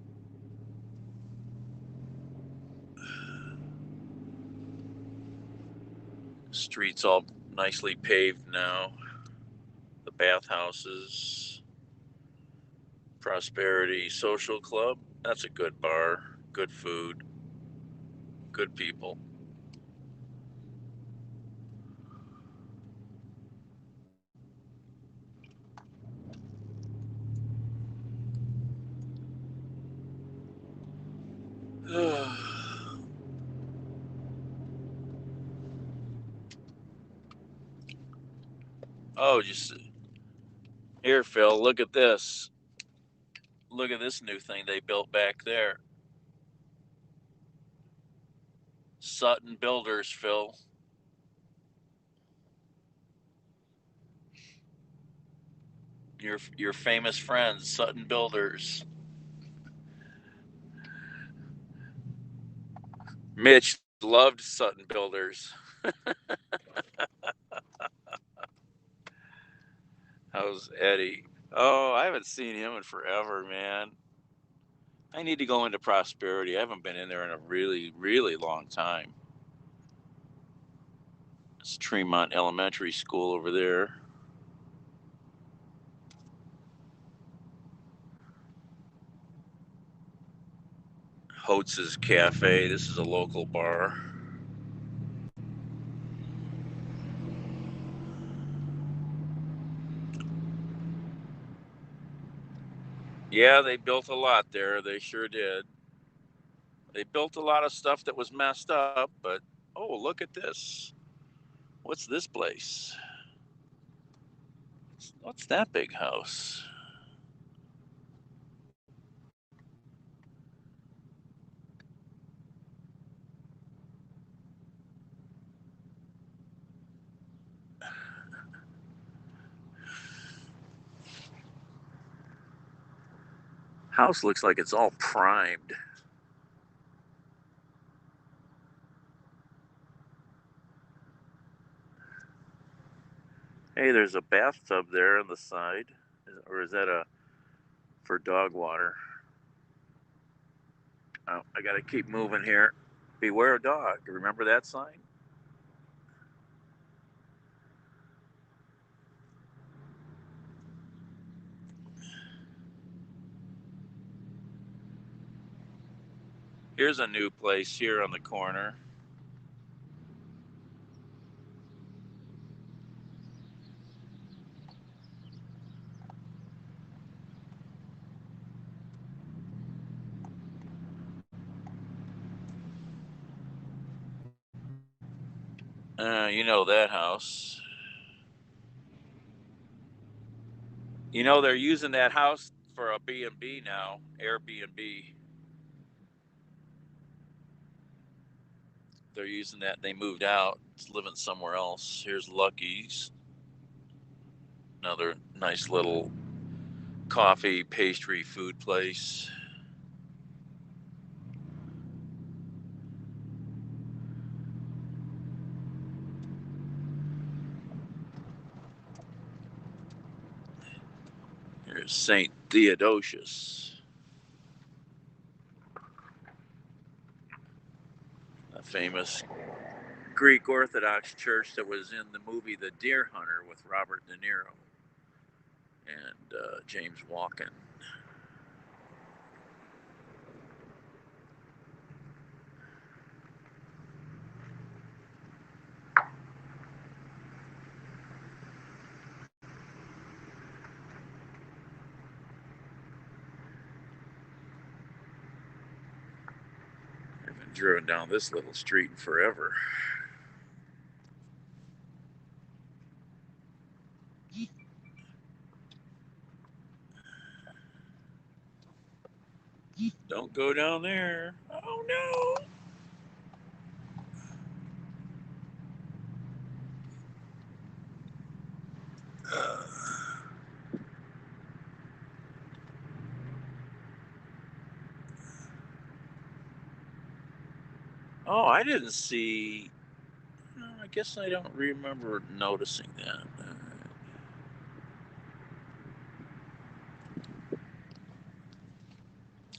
Streets all nicely paved now. The bathhouses, Prosperity Social Club. That's a good bar. Good food. Good people. Oh, just here, Phil. Look at this. Look at this new thing they built back there. Sutton Builders, Phil. Your famous friends, Sutton Builders. Mitch loved Sutton Builders. How's Eddie? Oh, I haven't seen him in forever, man. I need to go into Prosperity. I haven't been in there in a really, really long time. It's Tremont Elementary School over there. Hotz's Cafe. This is a local bar. Yeah, they built a lot there. They sure did. They built a lot of stuff that was messed up, but oh, look at this. What's this place? What's that big house? House looks like it's all primed. Hey, there's a bathtub there on the side. Or is that a for dog water? Oh, I gotta keep moving here. Beware of dog. Remember that sign? Here's a new place here on the corner. You know that house. You know they're using that house for a B&B now, Airbnb. They're using that. They moved out. It's living somewhere else. Here's Lucky's. Another nice little coffee, pastry, food place. Here's St. Theodosius, a famous Greek Orthodox church that was in the movie The Deer Hunter with Robert De Niro and James Walken. driven down this little street in forever. Don't go down there. Oh no. Oh, I didn't see. I guess I don't remember noticing that.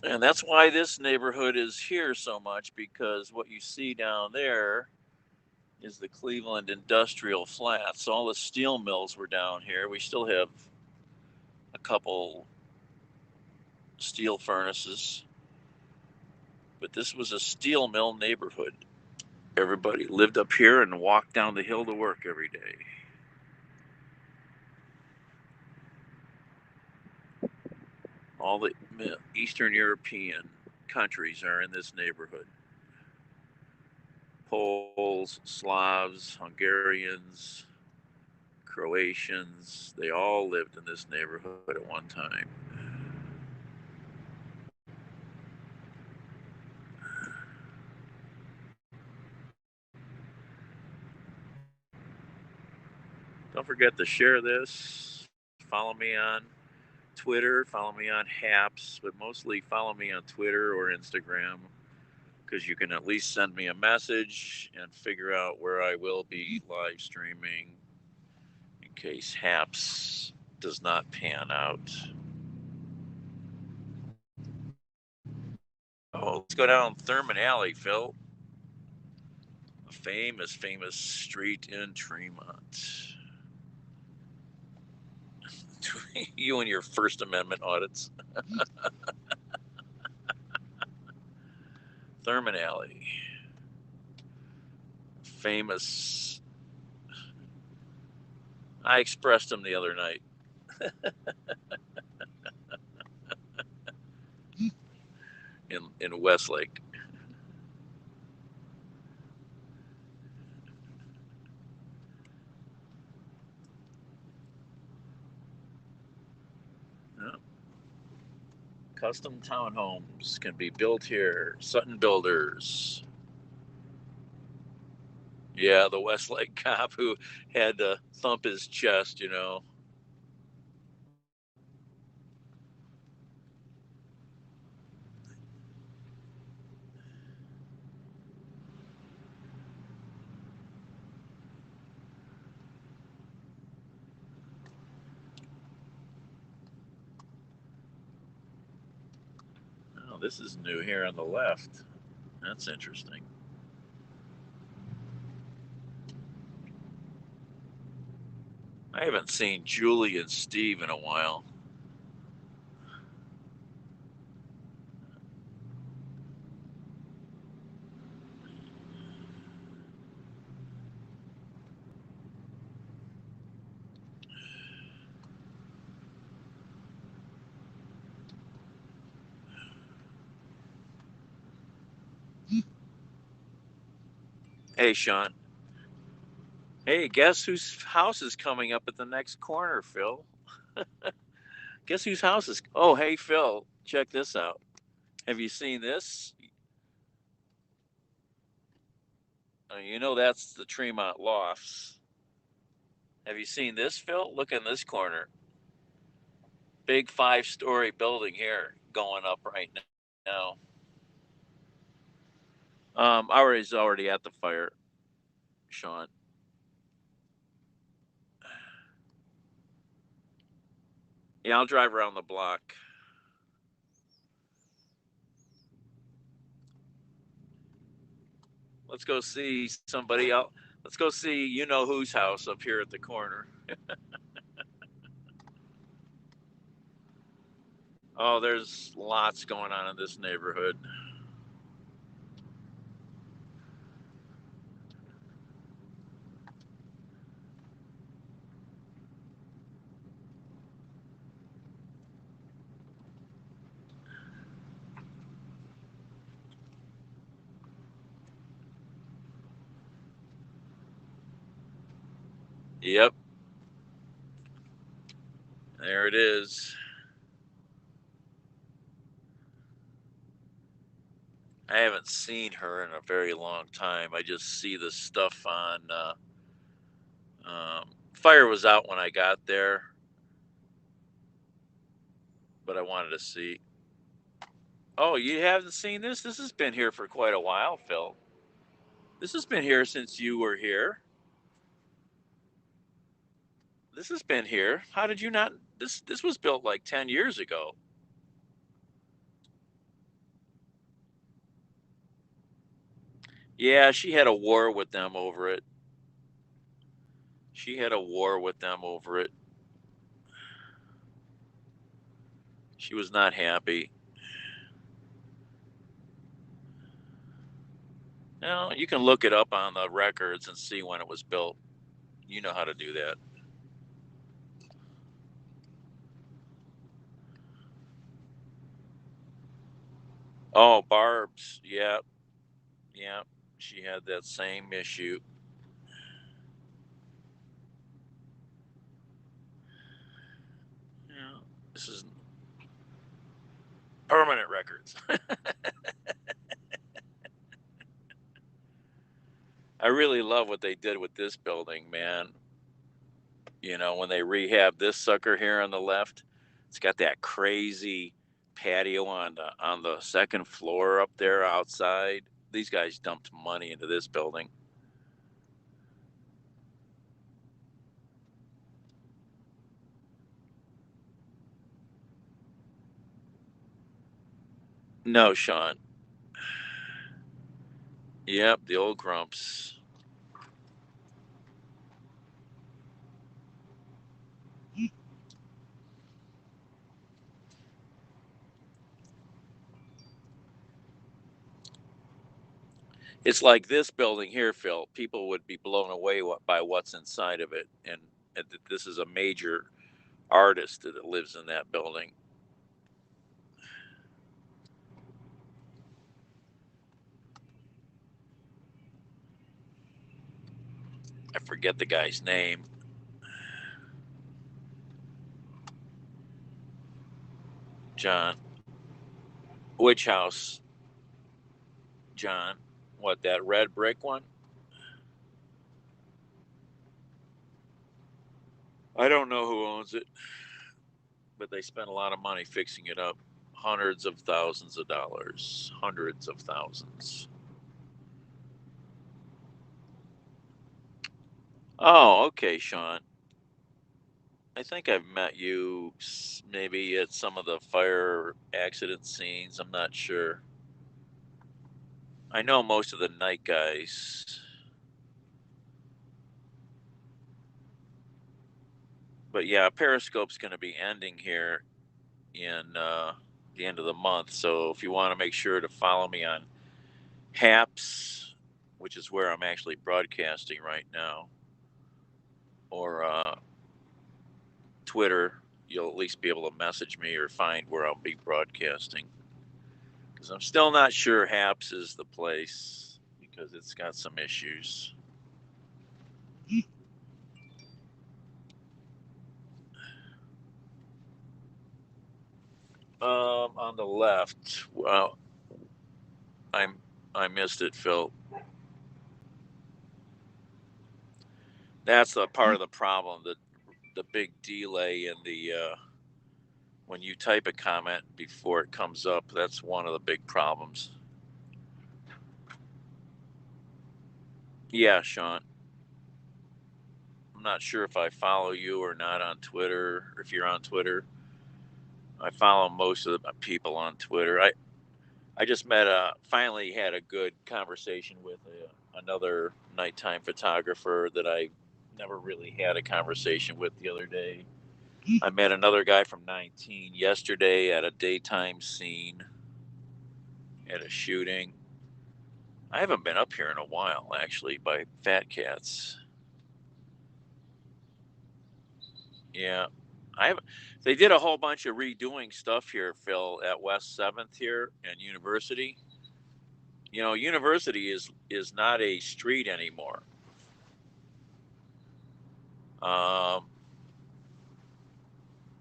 And that's why this neighborhood is here so much because what you see down there is the Cleveland Industrial Flats. All the steel mills were down here. We still have a couple steel furnaces, but this was a steel mill neighborhood. Everybody lived up here and walked down the hill to work every day. All the Eastern European countries are in this neighborhood. Poles, Slavs, Hungarians, Croatians, they all lived in this neighborhood at one time. Don't forget to share this. Follow me on Twitter, follow me on Haps, but mostly follow me on Twitter or Instagram because you can at least send me a message and figure out where I will be live streaming in case Haps does not pan out. Oh, let's go down Thurman Alley, Phil. A famous street in Tremont. You and your First Amendment audits. Thurman Alley. Famous. I expressed him the other night. In Westlake. Yeah. Custom townhomes can be built here. Sutton Builders. Yeah, the Westlake cop who had to thump his chest. Oh, this is new here on the left. That's interesting. I haven't seen Julie and Steve in a while. Hey, Sean. Hey, guess whose house is coming up at the next corner, Phil? Guess whose house is. Oh, hey, Phil. Check this out. Have you seen this? You know that's the Tremont Lofts. Have you seen this, Phil? Look in this corner. Big 5-story building here going up right now. Already at the fire, Sean. Yeah, I'll drive around the block. Let's go see somebody else. Let's go see you know whose house up here at the corner. Oh, there's lots going on in this neighborhood. Yep, there it is. I haven't seen her in a very long time. I just see the stuff on. Fire was out when I got there, but I wanted to see. Oh, you haven't seen this? This has been here for quite a while, Phil. This has been here since you were here. This has been here. How did you not? This was built like 10 years ago. Yeah, she had a war with them over it. She had a war with them over it. She was not happy. Now you can look it up on the records and see when it was built. You know how to do that. Oh, Barb's. Yeah, yeah. She had that same issue. Yeah, this is permanent records. I really love what they did with this building, man. When they rehab this sucker here on the left, it's got that crazy patio on the second floor up there outside. These guys dumped money into this building. No, Sean. Yep, the old grumps. It's like this building here, Phil. People would be blown away by what's inside of it, and this is a major artist that lives in that building. I forget the guy's name. John. Which house, John? What, that red brick one? I don't know who owns it, but they spent a lot of money fixing it up. Hundreds of thousands of dollars. Hundreds of thousands. Oh, okay, Sean. I think I've met you maybe at some of the fire accident scenes. I'm not sure. I know most of the night guys, but yeah, Periscope's going to be ending here in the end of the month. So if you want to make sure to follow me on Haps, which is where I'm actually broadcasting right now, or Twitter, you'll at least be able to message me or find where I'll be broadcasting. Because I'm still not sure Haps is the place because it's got some issues. On the left, well, I'm I missed it, Phil. That's the part of the problem. The big delay in the when you type a comment before it comes up. That's one of the big problems. Yeah, Sean. I'm not sure if I follow you or not on Twitter. Or if you're on Twitter, I follow most of the people on Twitter. I just finally had a good conversation with another nighttime photographer that I never really had a conversation with the other day. I met another guy from 19 yesterday at a daytime scene at a shooting. I haven't been up here in a while, actually, by Fat Cats. Yeah, I have. They did a whole bunch of redoing stuff here, Phil, at West Seventh here and University. University is not a street anymore. Um,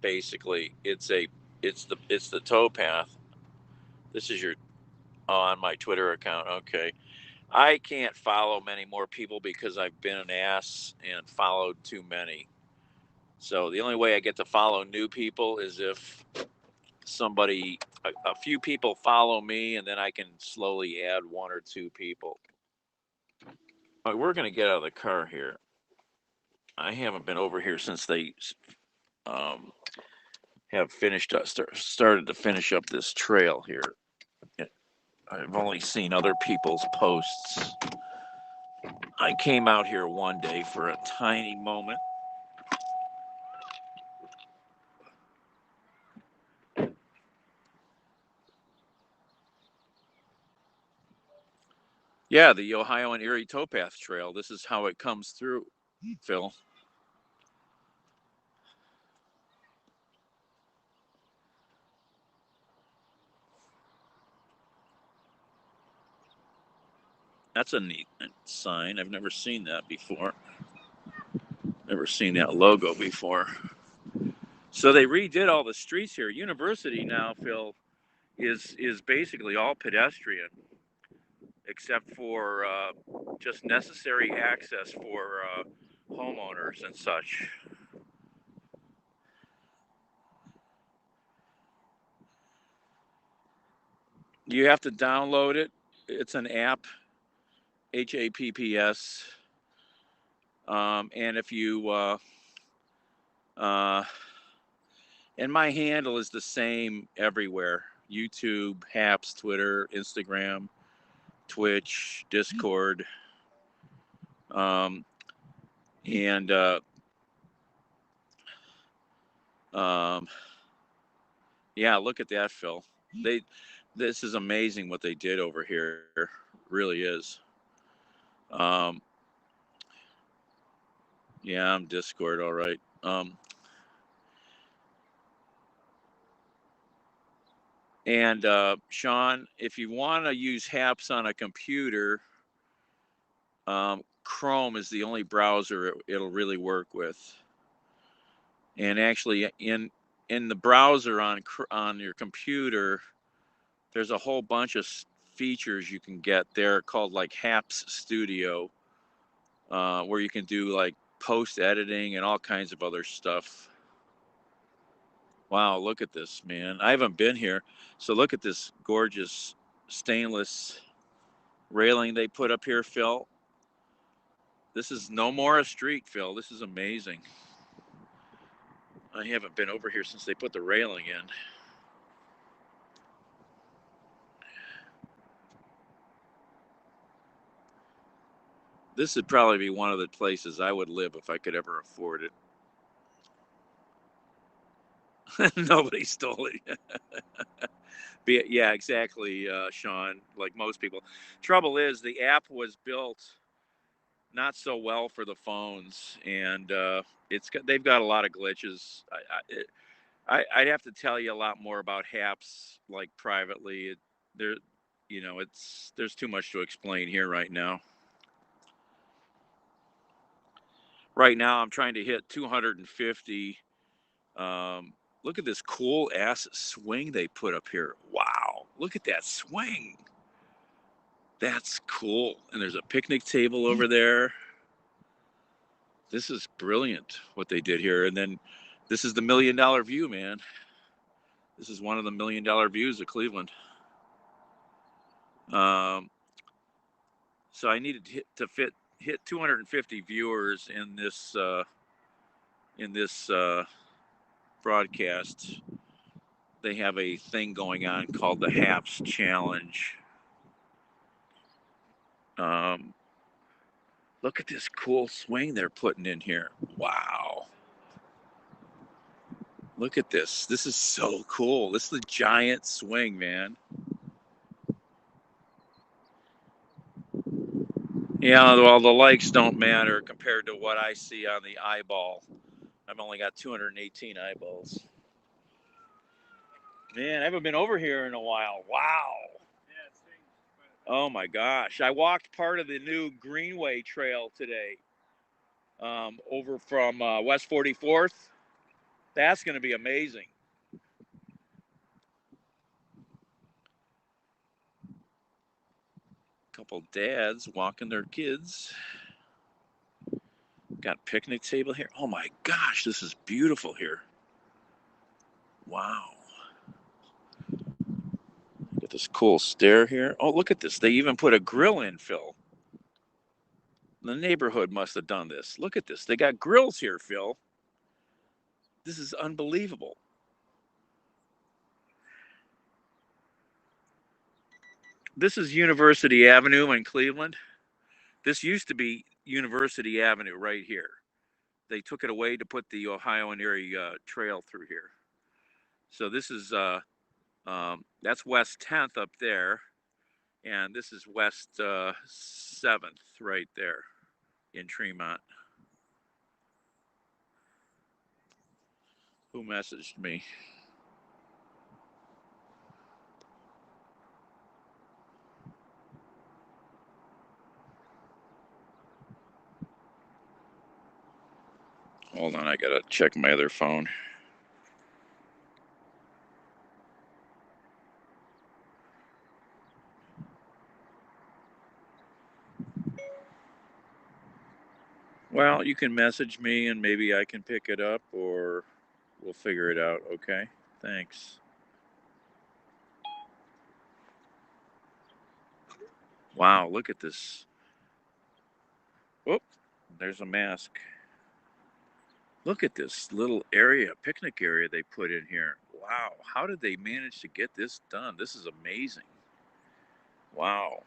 basically, it's the towpath. This is your on my Twitter account. Okay, I can't follow many more people because I've been an ass and followed too many. So the only way I get to follow new people is if a few people follow me, and then I can slowly add one or two people. All right, we're gonna get out of the car here. I haven't been over here since they um, have started to finish up this trail here. I've only seen other people's posts. I came out here one day for a tiny moment. Yeah, the Ohio and Erie Towpath Trail. This is how it comes through, Phil. That's a neat sign. I've never seen that before. Never seen that logo before. So they redid all the streets here. University now, Phil, is basically all pedestrian, except for just necessary access for homeowners and such. You have to download it. It's an app, HAPPS, and if you uh, and my handle is the same everywhere: YouTube, Haps, Twitter, Instagram, Twitch, Discord, um, and um, yeah. Look at that, Phil. They This is amazing what they did over here. Really is. Um, yeah, I'm Discord, all right. And Sean, if you want to use Haps on a computer, Chrome is the only browser it'll really work with. And actually, in the browser on your computer, there's a whole bunch of features you can get there called like Haps Studio, where you can do like post editing and all kinds of other stuff. Wow, look at this, man. I haven't been here. So look at this gorgeous stainless railing they put up here, Phil. This is no more a street, Phil. This is amazing. I haven't been over here since they put the railing in. This would probably be one of the places I would live if I could ever afford it. Nobody stole it. Yeah, exactly, Sean. Like most people. Trouble is, the app was built not so well for the phones, and they've got a lot of glitches. I'd have to tell you a lot more about Haps, like privately. There, there's too much to explain here right now. Right now, I'm trying to hit 250. Look at this cool ass swing they put up here. Wow, look at that swing. That's cool. And there's a picnic table over there. This is brilliant what they did here. And then this is the $1 million view, man. This is one of the $1 million views of Cleveland. Um, so I needed hit 250 viewers in this broadcast. They have a thing going on called the Haps Challenge. Um, Look at this cool swing they're putting in here. Wow. Look at this. This is so cool. This is a giant swing, man. Yeah, well, the likes don't matter compared to what I see on the eyeball. I've only got 218 eyeballs. Man, I haven't been over here in a while. Wow. Oh my gosh. I walked part of the new Greenway Trail today. over from West 44th. That's going to be amazing. Couple dads walking their kids. Got picnic table here. Oh my gosh, this is beautiful here. Wow. Got this cool stair here. Oh, look at this. They even put a grill in, Phil. The neighborhood must have done this. Look at this. They got grills here, Phil. This is unbelievable. This is University Avenue in Cleveland. This used to be University Avenue right here. They took it away to put the Ohio and Erie Trail through here. So this is that's West 10th up there, and this is West 7th right there in Tremont. Who messaged me? Hold on, I gotta check my other phone. Well, you can message me and maybe I can pick it up or we'll figure it out, okay? Thanks. Wow, look at this. Whoop, there's a mask. Look at this little area, picnic area they put in here. Wow, how did they manage to get this done? This is amazing. Wow,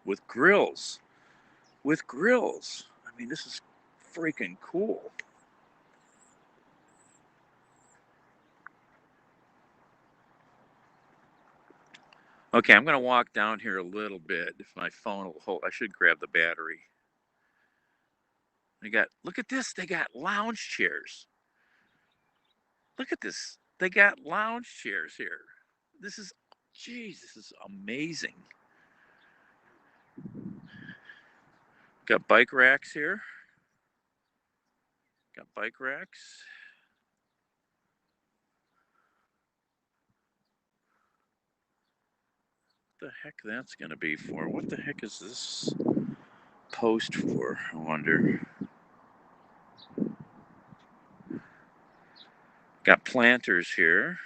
with grills. With grills. I mean, this is freaking cool. Okay, I'm going to walk down here a little bit. If my phone will hold, I should grab the battery. Look at this. They got lounge chairs. Look at this. They got lounge chairs here. This is, geez, this is amazing. Got bike racks here. Got bike racks. What the heck that's going to be for? What the heck is this post for? I wonder. Got planters here.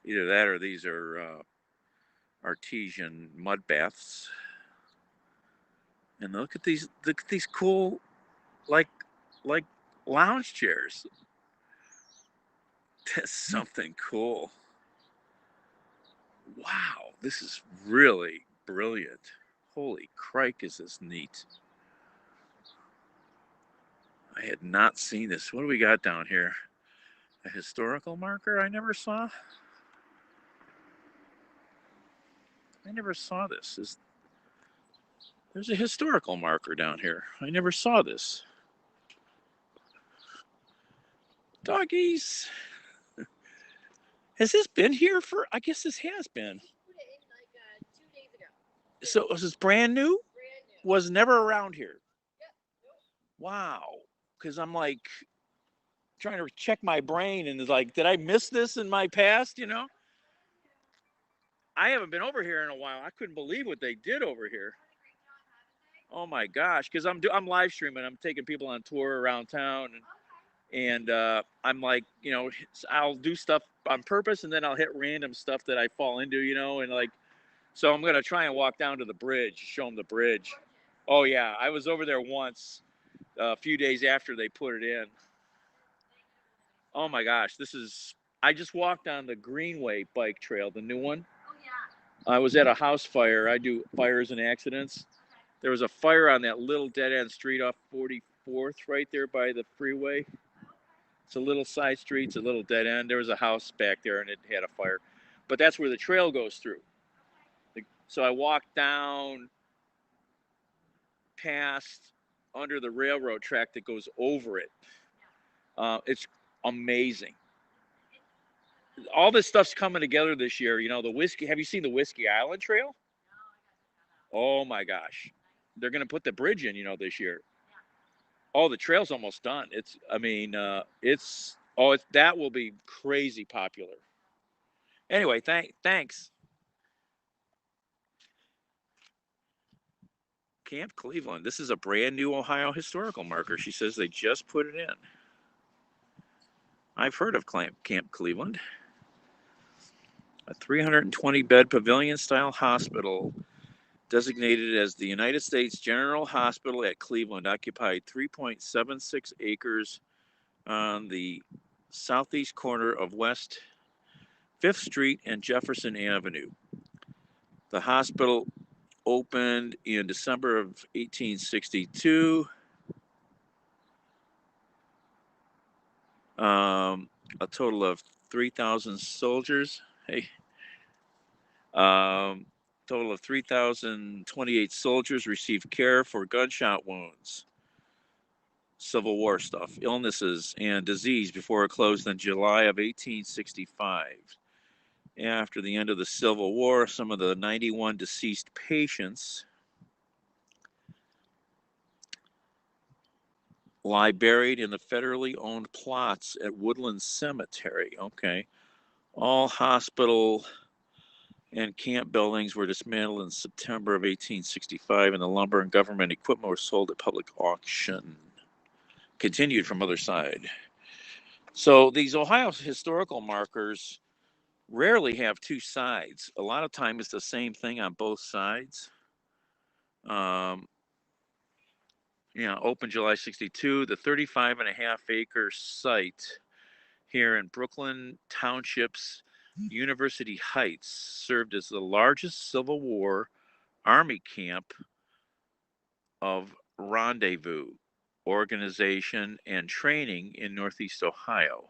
Either that or these are artesian mud baths. And look at these cool like lounge chairs. That's something cool. Wow, this is really brilliant. Holy crike, is this neat. I had not seen this. What do we got down here? A historical marker I never saw? I never saw this. There's a historical marker down here. I never saw this. Doggies. Has this been here for? I guess this has been. Like 2 days ago. So was this brand new? Brand new. Was never around here. Yep. Wow. Because I'm like trying to check my brain and is like, did I miss this in my past? You know, I haven't been over here in a while. I couldn't believe what they did over here. Oh my gosh! Because I'm live streaming. I'm taking people on tour around town, and I'm like, you know, I'll do stuff on purpose, and then I'll hit random stuff that I fall into, you know, and like, so I'm gonna try and walk down to the bridge, show them the bridge. Oh yeah, I was over there once, a few days after they put it in. Oh my gosh, I just walked on the Greenway bike trail, the new one. I was at a house fire. I do fires and accidents. There was a fire on that little dead end street off 44th right there by the freeway. It's a little side street, it's a little dead end. There was a house back there and it had a fire. But that's where the trail goes through. So I walked down past under the railroad track that goes over it. It's amazing. All this stuff's coming together this year. You know, the whiskey. Have you seen the Whiskey Island Trail? Oh my gosh. They're going to put the bridge in, you know, this year. Oh, the trail's almost done. That will be crazy popular. Anyway, thanks. Camp Cleveland. This is a brand new Ohio historical marker. She says they just put it in. I've heard of Camp Cleveland. A 320 bed pavilion style hospital designated as the United States General Hospital at Cleveland, occupied 3.76 acres on the southeast corner of West 5th Street and Jefferson Avenue. The hospital opened in December of 1862. A total of 3,000 soldiers. Hey, total of 3,028 soldiers received care for gunshot wounds, Civil War stuff, illnesses, and disease before it closed in July of 1865. After the end of the Civil War, some of the 91 deceased patients lie buried in the federally owned plots at Woodland Cemetery. Okay. All hospital and camp buildings were dismantled in September of 1865, and the lumber and government equipment were sold at public auction. Continued from other side. So these Ohio historical markers rarely have two sides. A lot of time it's the same thing on both sides. Um, open July 62, the 35 and a half acre site here in Brooklyn Township's University Heights served as the largest Civil War Army camp of rendezvous, organization, and training in Northeast Ohio.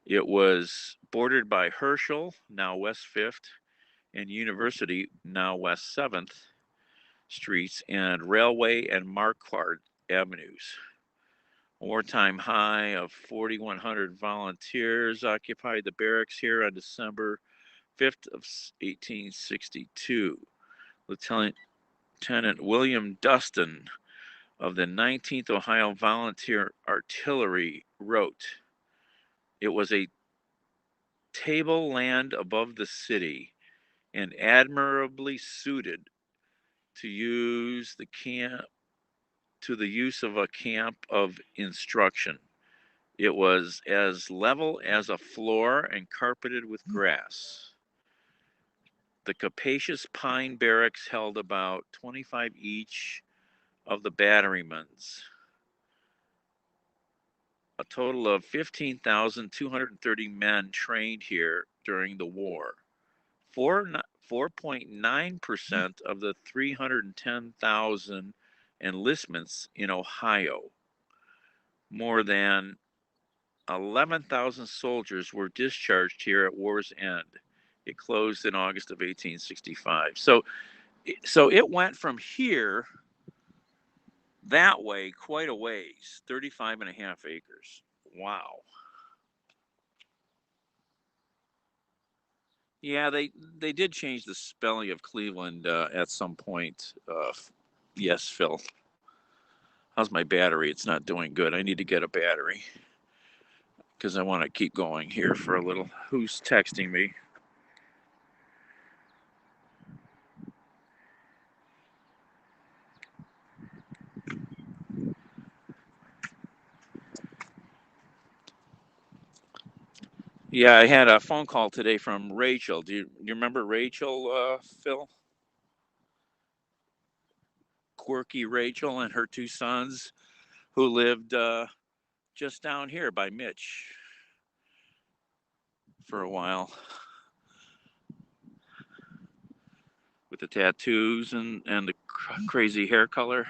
It was bordered by Herschel, now West 5th, and University, now West 7th streets, and Railway and Marquard avenues. A wartime high of 4,100 volunteers occupied the barracks here on December 5th of 1862. Lieutenant William Dustin of the 19th Ohio Volunteer Artillery wrote, "It was a tableland above the city, and admirably suited to use the use of a camp of instruction. It was as level as a floor and carpeted with grass. The capacious pine barracks held about 25 each of the batterymen's. A total of 15,230 men trained here during the war. 4.9% of the 310,000 enlistments in Ohio. More than 11,000 soldiers were discharged here at war's end. It closed in August of 1865. So it went from here that way quite a ways, 35 and a half acres. Wow. Yeah, they did change the spelling of Cleveland at some point. Yes, Phil. How's my battery? It's not doing good. I need to get a battery because I want to keep going here for a little. Who's texting me? Yeah, I had a phone call today from Rachel. Do you remember Rachel, Phil? Quirky Rachel and her two sons who lived just down here by Mitch for a while with the tattoos and the crazy hair color.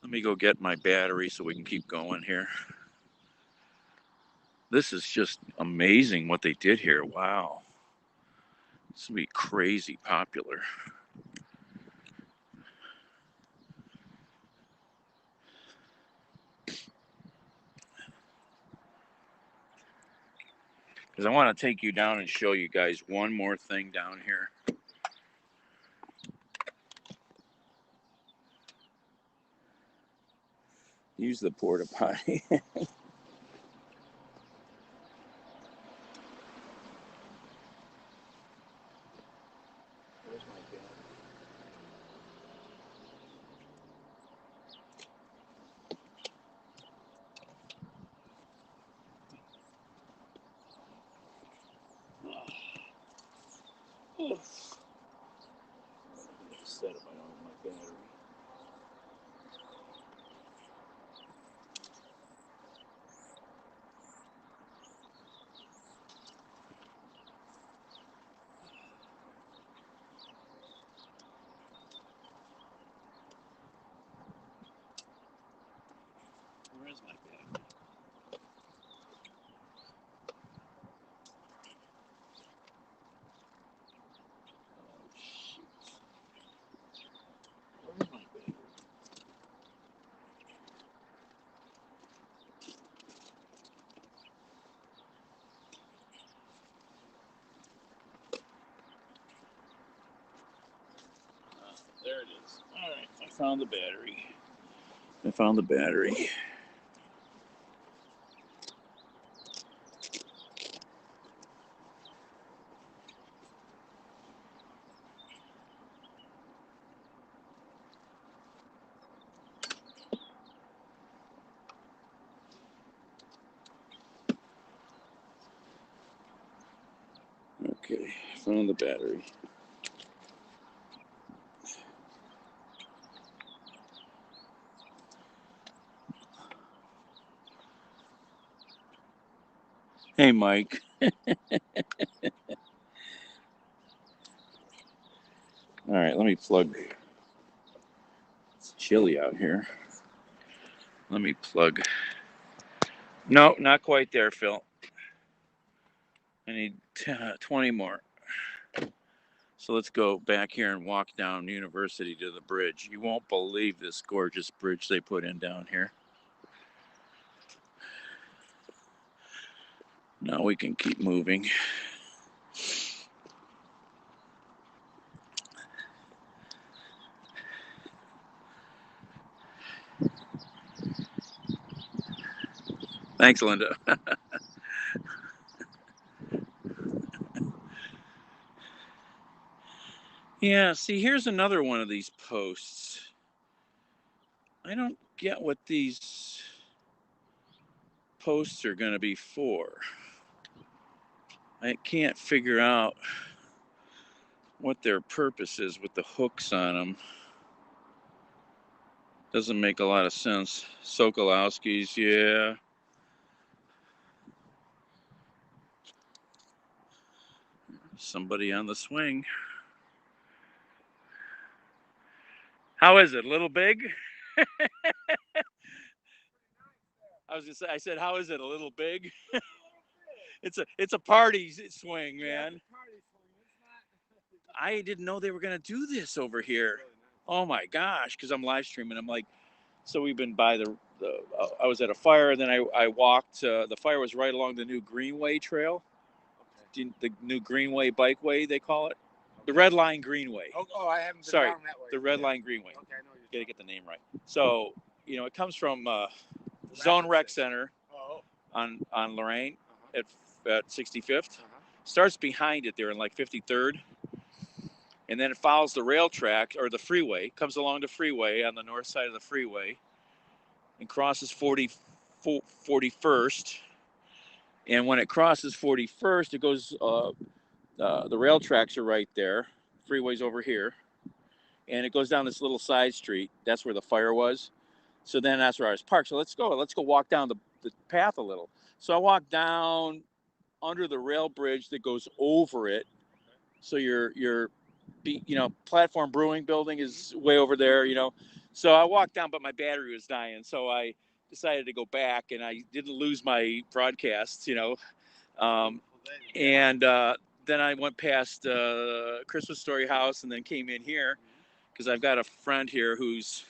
Let me go get my battery so we can keep going here. This is just amazing what they did here. Wow. This will be crazy popular. Because I want to take you down and show you guys one more thing down here. Use the porta potty. Set up, I don't have my battery. Where is my battery? Oh, shoot. Where's my battery? There it is. All right, I found the battery. Okay, found the battery. Hey, Mike. All right, let me plug. It's chilly out here. Let me plug. No, not quite there, Phil. I need 20 more. So let's go back here and walk down University to the bridge. You won't believe this gorgeous bridge they put in down here. Now we can keep moving. Thanks, Linda. Yeah, see, here's another one of these posts. I don't get what these posts are going to be for. I can't figure out what their purpose is with the hooks on them. Doesn't make a lot of sense. Sokolowski's, yeah. Somebody on the swing. How is it? A little big? I said, how is it? A little big? It's a party swing, man. I didn't know they were gonna do this over here. Oh my gosh! Because I'm live streaming. I'm like, so we've been by the I was at a fire, and then I walked. The fire was right along the new Greenway Trail, the new Greenway Bikeway they call it, the Red Line Greenway. Oh, I haven't been Sorry, down that way. the Red Line Greenway. Okay, I know you're Gotta get the name right. So it comes from Zone Rec Center on Lorraine at 65th. Starts behind it there in like 53rd. And then it follows the rail track or the freeway, comes along the freeway on the north side of the freeway and crosses 41st. And when it crosses 41st, it goes, the rail tracks are right there. Freeway's over here. And it goes down this little side street. That's where the fire was. So then that's where I was parked. So let's go walk down the path a little. So I walked down under the rail bridge that goes over it. So your Platform Brewing building is way over there, So I walked down, but my battery was dying. So I decided to go back, and I didn't lose my broadcasts, and then I went past Christmas Story House and then came in here because I've got a friend here who's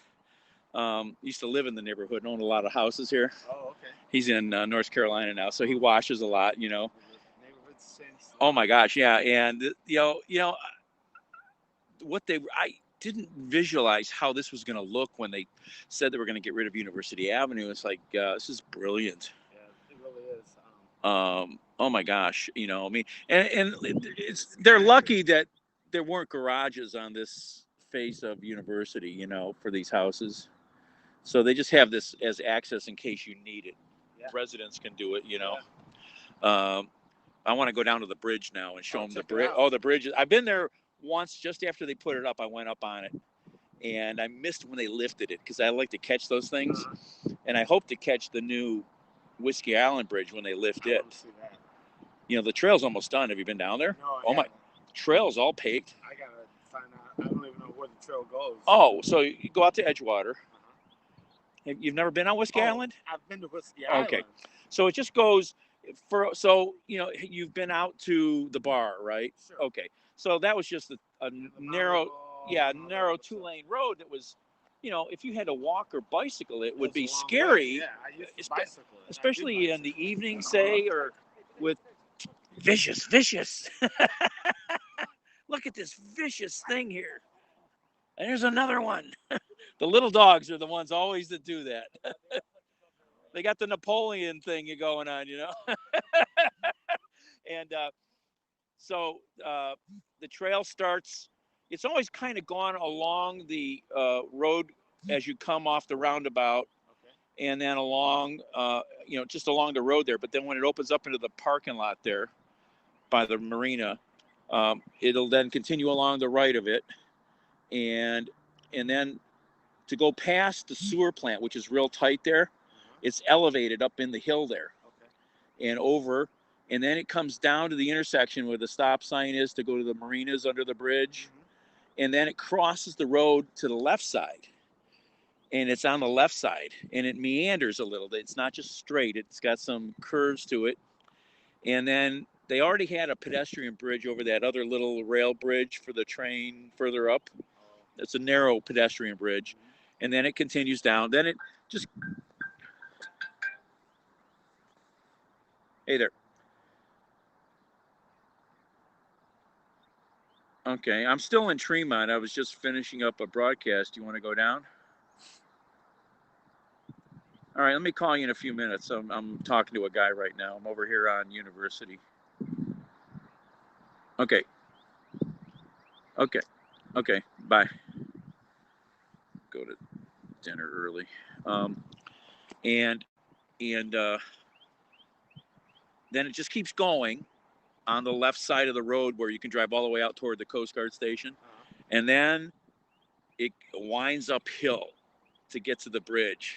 used to live in the neighborhood and own a lot of houses here. Oh, okay. He's in North Carolina now, so he washes a lot, Oh my gosh, yeah, and what didn't visualize how this was going to look when they said they were going to get rid of University Avenue. It's like, this is brilliant. Yeah, it really is. Oh my gosh, I mean, and they're lucky that there weren't garages on this face of University, for these houses. So they just have this as access in case you need it. Yeah. Residents can do it, Yeah. I want to go down to the bridge now and show them the check it bridge. out. Oh, the bridge. I've been there once just after they put it up. I went up on it, and I missed when they lifted it because I like to catch those things, and I hope to catch the new Whiskey Island Bridge when they lift I it. want to see that. The trail's almost done. Have you been down there? No, I Oh my, haven't. trail's all paved. I gotta find out. I don't even know where the trail goes. Oh, so you go out to Edgewater. You've never been on Whiskey Island? I've been to Whiskey Island. Okay, so it just goes you've been out to the bar, right? Sure. Okay, so that was just a narrow, narrow two 2-lane road that was, if you had to walk or bicycle, it would be That's a long scary. way. Yeah, I used to bicycle it. Especially in the evening, say, or with vicious. Look at this vicious thing here. And there's another one. The little dogs are the ones always that do that. They got the Napoleon thing going on, And so the trail starts. It's always kind of gone along the road as you come off the roundabout, and then along, just along the road there. But then when it opens up into the parking lot there by the marina, it'll then continue along the right of it, and then to go past the sewer plant, which is real tight there, it's elevated up in the hill there, and over, and then it comes down to the intersection where the stop sign is to go to the marinas under the bridge, and then it crosses the road to the left side, and it's on the left side, and it meanders a little bit. It's not just straight; it's got some curves to it, and then they already had a pedestrian bridge over that other little rail bridge for the train further up. It's a narrow pedestrian bridge, and then it continues down. Then it just... Hey there. Okay, I'm still in Tremont. I was just finishing up a broadcast. You want to go down? All right, let me call you in a few minutes. I'm talking to a guy right now. I'm over here on University. Okay. Bye. Go to dinner early. And then it just keeps going on the left side of the road where you can drive all the way out toward the Coast Guard station. And then it winds uphill to get to the bridge.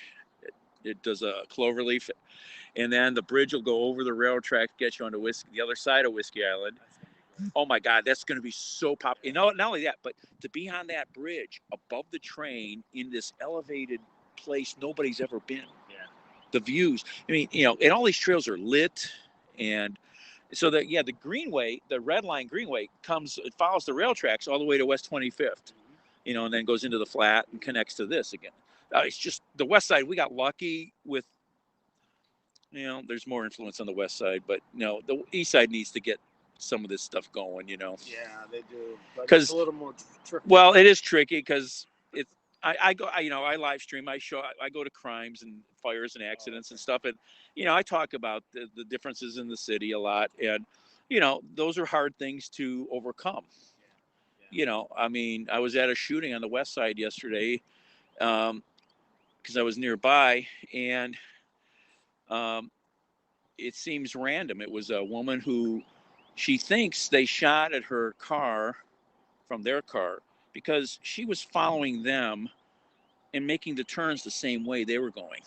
It does a cloverleaf, and then the bridge will go over the railroad track, get you onto the other side of Whiskey Island. Oh my God, that's going to be so pop. Not only that, but to be on that bridge above the train in this elevated place nobody's ever been. Yeah. The views. I mean, and all these trails are lit, and so the Greenway, the Red Line Greenway it follows the rail tracks all the way to West 25th, and then goes into the flat and connects to this again. It's just the West Side. We got lucky with, there's more influence on the West Side, but the East Side needs to get some of this stuff going. Yeah, they do. Because it's a little more tricky. Well, it is tricky because it's. I go. I live stream. I go to crimes and fires and accidents and stuff, and I talk about the differences in the city a lot, and those are hard things to overcome. I mean, I was at a shooting on the West Side yesterday, because I was nearby, and it seems random. It was a woman who she thinks they shot at her car from their car because she was following them and making the turns the same way they were going.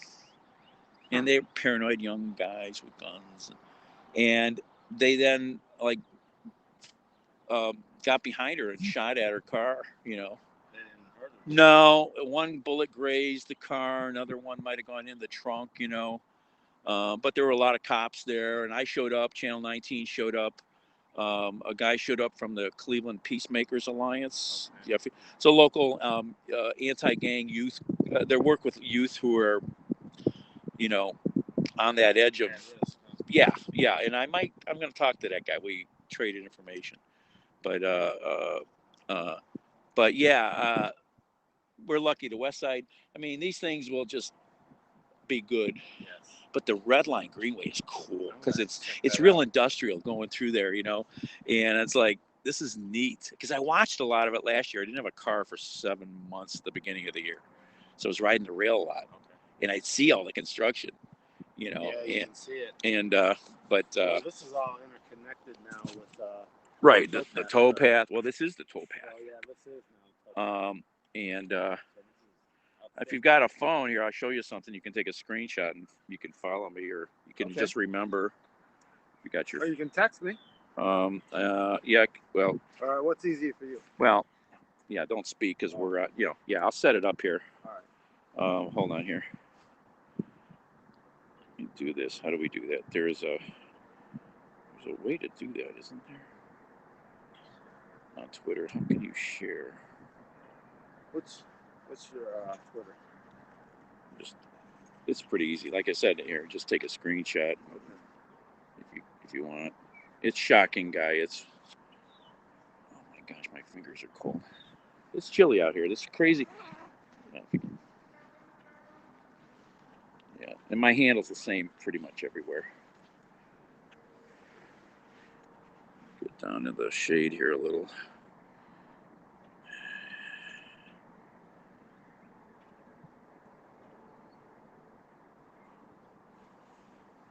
And they're paranoid young guys with guns. And they then got behind her and shot at her car, They didn't hurt her. No, one bullet grazed the car. Another one might have gone in the trunk, but there were a lot of cops there, and I showed up. Channel 19 showed up. A guy showed up from the Cleveland Peacemakers Alliance. Okay. Yeah, it's a local anti-gang youth. They work with youth who are, on that edge of. Yeah. And I'm going to talk to that guy. We traded information, but But yeah, we're lucky. The West Side. I mean, these things will just be good. Yes. But the Red Line Greenway is cool I'm because gonna it's check it's that real out. industrial going through there, and it's like this is neat because I watched a lot of it last year. I didn't have a car for 7 months at the beginning of the year, so I was riding the rail a lot, Okay. and I'd see all the construction, Yeah, you can see it. and but Well, this is all interconnected now with right, tow the path, tow right? path. Well, this is the tow path. Oh yeah, this is now tow path. And So this is if you've got a phone here, I'll show you something. You can take a screenshot and you can follow me, or you can Okay. just remember. You got your. Or you can text me. Yeah. Well. What's easier for you? Well. Yeah. Don't speak because we're. Yeah. I'll set it up here. All right. Hold on here. Let me do this. How do we do that? There's a way to do that, isn't there? On Twitter, how can you share? What's your Twitter? Just. It's pretty easy. Like I said, here, just take a screenshot Okay. if you want. It's shocking, guy. It's. Oh my gosh, my fingers are cold. It's chilly out here. This is crazy. Yeah, and my handle's the same pretty much everywhere. Get down to the shade here a little.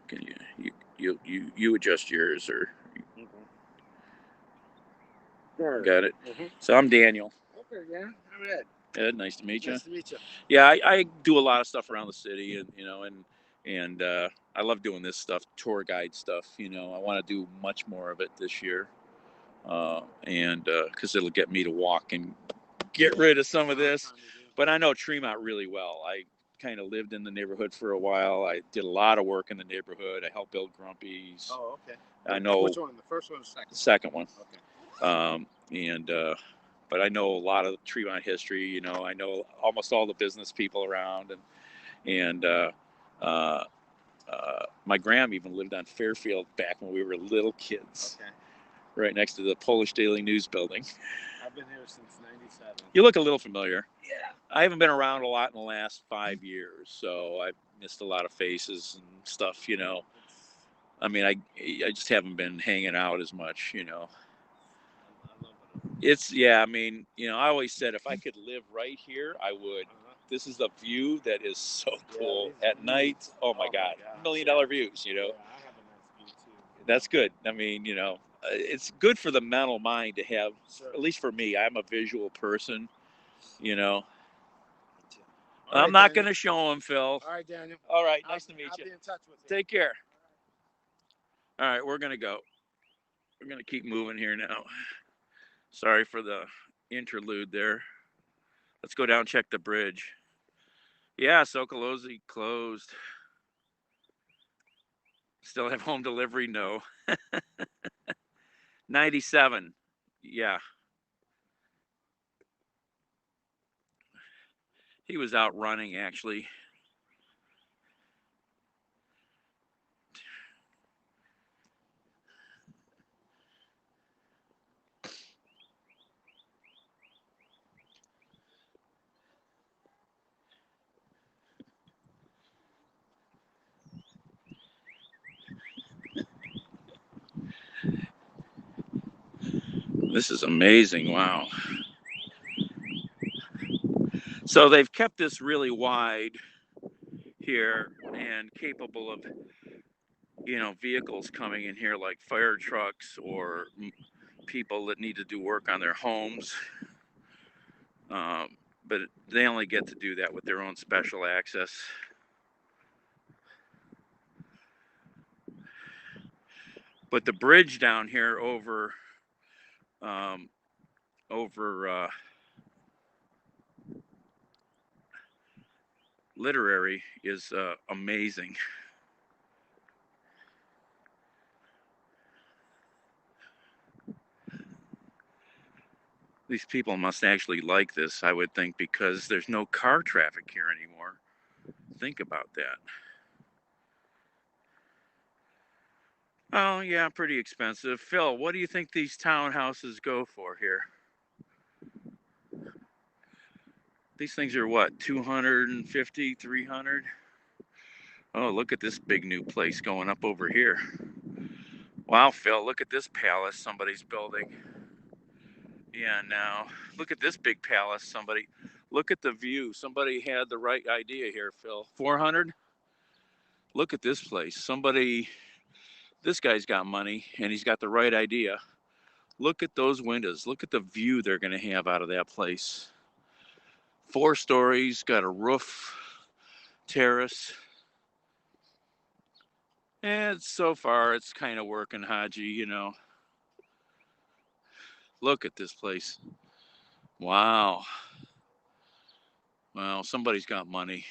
Can you adjust yours or got it? Mm-hmm. So I'm Daniel. Okay, yeah. All right. Ed, nice to meet you. Nice to meet you. Yeah, I do a lot of stuff around the city, and I love doing this stuff, tour guide stuff. I want to do much more of it this year, and because it'll get me to walk and get rid of some of this. But I know Tremont really well. I kind of lived in the neighborhood for a while. I did a lot of work in the neighborhood. I helped build Grumpy's. Oh, okay. I know. Which one? The first one or second? The second one. Okay. But I know a lot of Tremont history. I know almost all the business people around, and my gram even lived on Fairfield back when we were little kids. Okay. Right next to the Polish Daily News building. I've been here since '97. You look a little familiar. Yeah. I haven't been around a lot in the last 5 years, so I've missed a lot of faces and stuff. I mean, I just haven't been hanging out as much. I love it. It's yeah. I mean, I always said if I could live right here, I would. This is the view that is so cool at night. Oh my God, $1 million views. Yeah, I have a nice view too. That's good. I mean, it's good for the mental mind to have. Sure. At least for me, I'm a visual person. All I'm right, not going to show him, Phil. All right, Daniel. All right, nice to meet I'll you. be in touch with you. Take care. All right, we're going to go. We're going to keep moving here now. Sorry for the interlude there. Let's go down and check the bridge. Yeah, Socolosi closed. Still have home delivery? No. 97. Yeah. He was out running, actually. This is amazing. Wow. So they've kept this really wide here and capable of, vehicles coming in here like fire trucks or people that need to do work on their homes. But they only get to do that with their own special access. But the bridge down here over Literary is amazing. These people must actually like this, I would think, because there's no car traffic here anymore. Think about that. Oh, yeah, pretty expensive. Phil, what do you think these townhouses go for here? These things are what, 250, 300? Oh, look at this big new place going up over here. Wow, Phil, look at this palace somebody's building. Yeah, now, look at this big palace look at the view. Somebody had the right idea here, Phil. 400? Look at this place. This guy's got money and he's got the right idea. Look at those windows. Look at the view they're going to have out of that place. 4 stories, got a roof, terrace. And so far, it's kind of working, Haji, you know. Look at this place. Wow. Well, somebody's got money.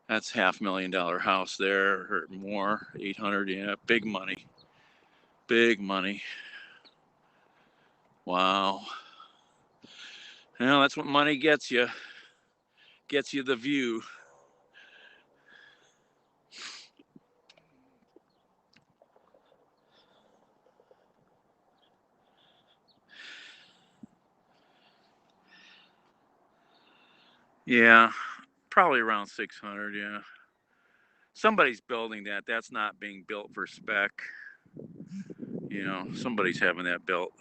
That's $500,000 house there, or more, 800, yeah, big money. Big money. Wow. Well, that's what money gets you. Gets you the view. Yeah, probably around 600, yeah. Somebody's building that. That's not being built for spec. You know, somebody's having that built.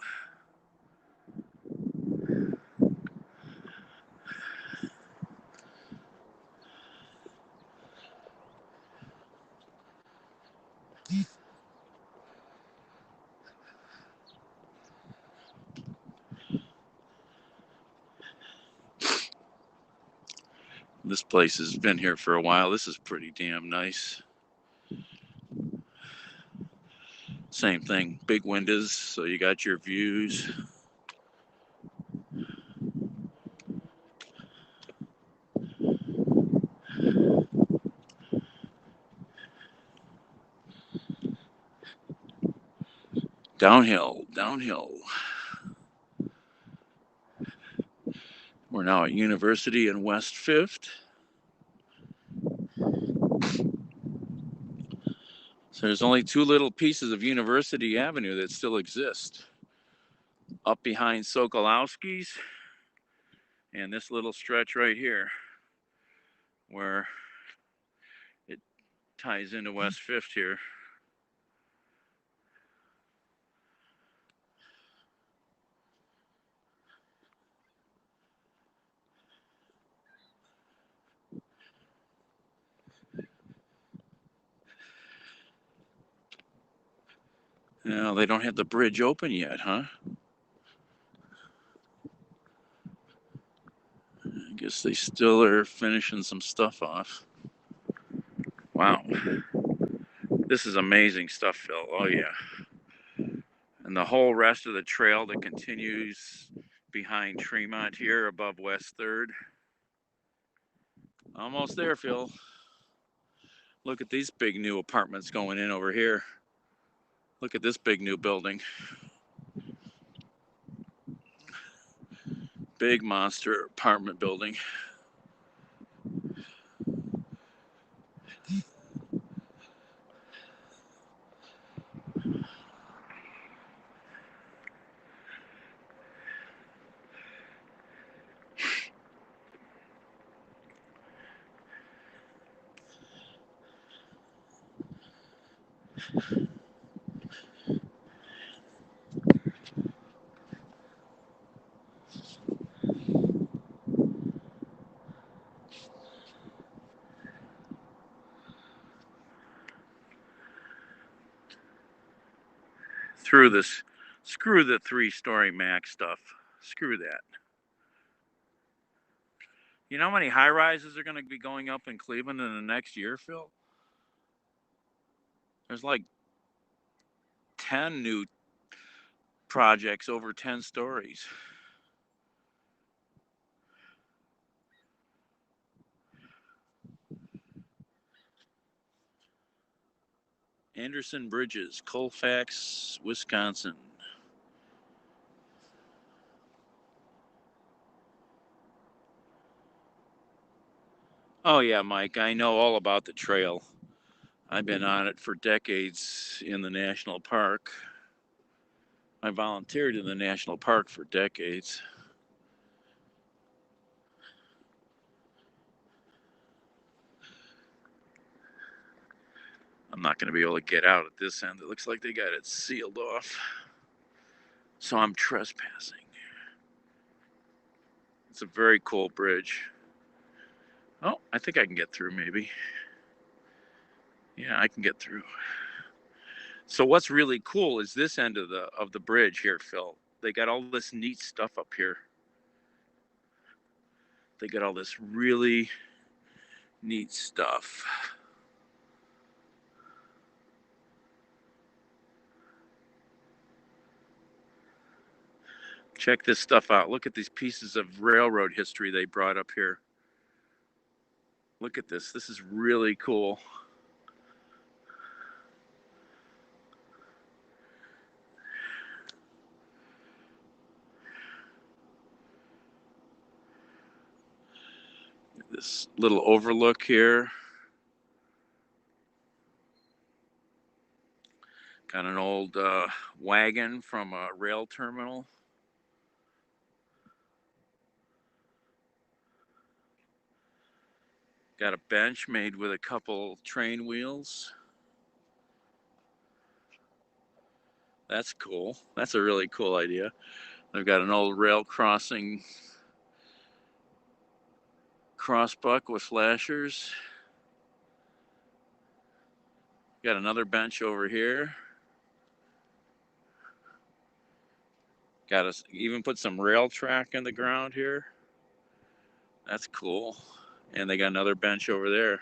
This place has been here for a while. This is pretty damn nice. Same thing, big windows, so you got your views. Downhill, downhill. We're now at University in West 5th. So there's only 2 little pieces of University Avenue that still exist. Up behind Sokolowski's and this little stretch right here where it ties into West 5th here. Now, they don't have the bridge open yet, huh? I guess they still are finishing some stuff off. Wow. This is amazing stuff, Phil. Oh, yeah. And the whole rest of the trail that continues behind Tremont here above West 3rd. Almost there, Phil. Look at these big new apartments going in over here. Look at this big new building. Big monster apartment building. Through this, screw the 3-story max stuff. Screw that. You know how many high rises are going to be going up in Cleveland in the next year, Phil? There's like 10 new projects over 10 stories. Anderson Bridges, Colfax, Wisconsin. Oh, yeah, Mike, I know all about the trail. I've been on it for decades in the national park. I volunteered in the national park for decades. I'm not going to be able to get out at this end. It looks like they got it sealed off. So I'm trespassing. It's a very cool bridge. Oh, I think I can get through maybe. Yeah, I can get through. So what's really cool is this end of the bridge here, Phil. They got all this neat stuff up here. They got all this really neat stuff. Check this stuff out. Look at these pieces of railroad history they brought up here. Look at this. This is really cool. This little overlook here. Got an old wagon from a rail terminal. Got a bench made with a couple train wheels. That's cool. That's a really cool idea. They've got an old rail crossing crossbuck with flashers. Got another bench over here. Got us even put some rail track in the ground here. That's cool. And they got another bench over there.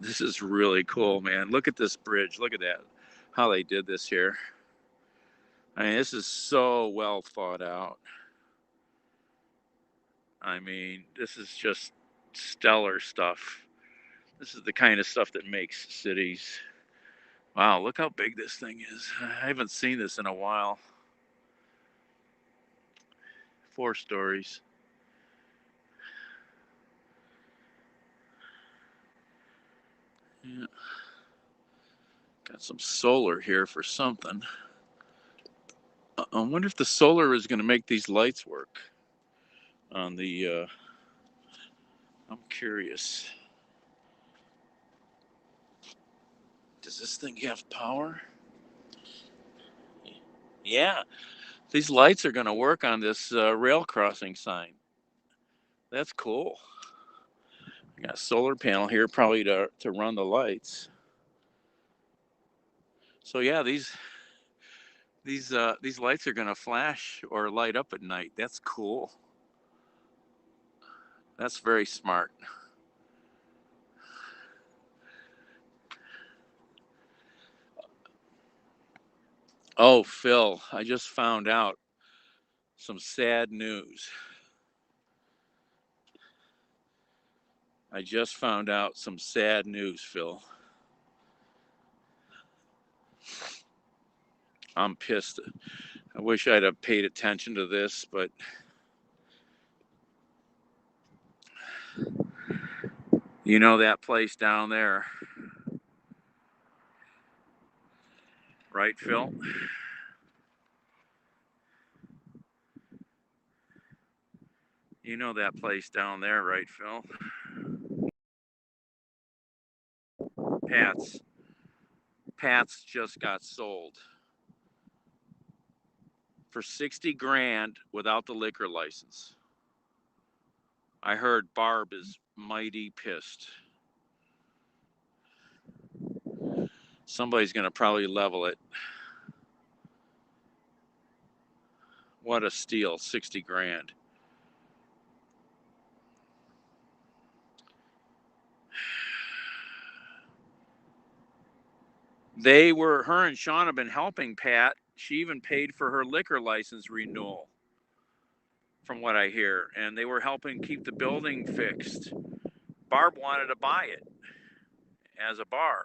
This is really cool, man. Look at this bridge. Look at that. How they did this here. I mean, this is so well thought out. I mean, this is just stellar stuff. This is the kind of stuff that makes cities. Wow, look how big this thing is. I haven't seen this in a while. 4 stories. Yeah. Got some solar here for something. I wonder if the solar is going to make these lights work on the. I'm curious. Does this thing have power? Yeah, these lights are going to work on this rail crossing sign. That's cool. I got a solar panel here, probably to run the lights. So yeah, these lights are going to flash or light up at night. That's cool. That's very smart. Oh, Phil, I just found out some sad news. I just found out some sad news, Phil. I'm pissed. I wish I'd have paid attention to this, but you know that place down there, right, Phil? You know that place down there, right, Phil? Pat's. Pat's just got sold for 60 grand without the liquor license. I heard Barb is mighty pissed. Somebody's going to probably level it. What a steal, 60 grand. Her and Sean have been helping Pat. She even paid for her liquor license renewal, from what I hear. And they were helping keep the building fixed. Barb wanted to buy it as a bar.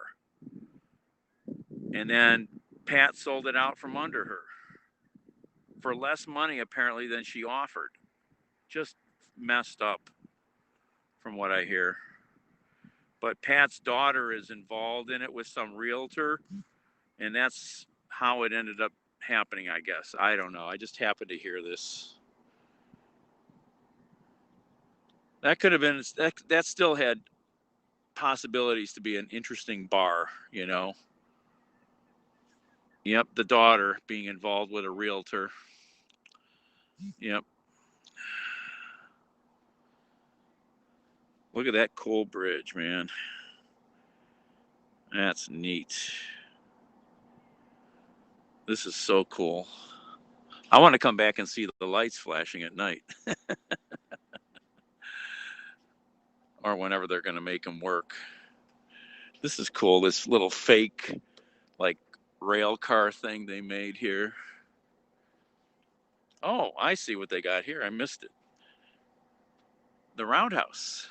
And then Pat sold it out from under her for less money, apparently, than she offered. Just messed up, from what I hear. But Pat's daughter is involved in it with some realtor, and that's how it ended up happening, I guess. I don't know. I just happened to hear this. That could have been, that still had possibilities to be an interesting bar, you know. Yep, the daughter being involved with a realtor. Yep. Look at that coal bridge, man. That's neat. This is so cool. I want to come back and see the lights flashing at night, or whenever they're going to make them work. This is cool. This little fake, like, rail car thing they made here. Oh, I see what they got here. I missed it. The roundhouse.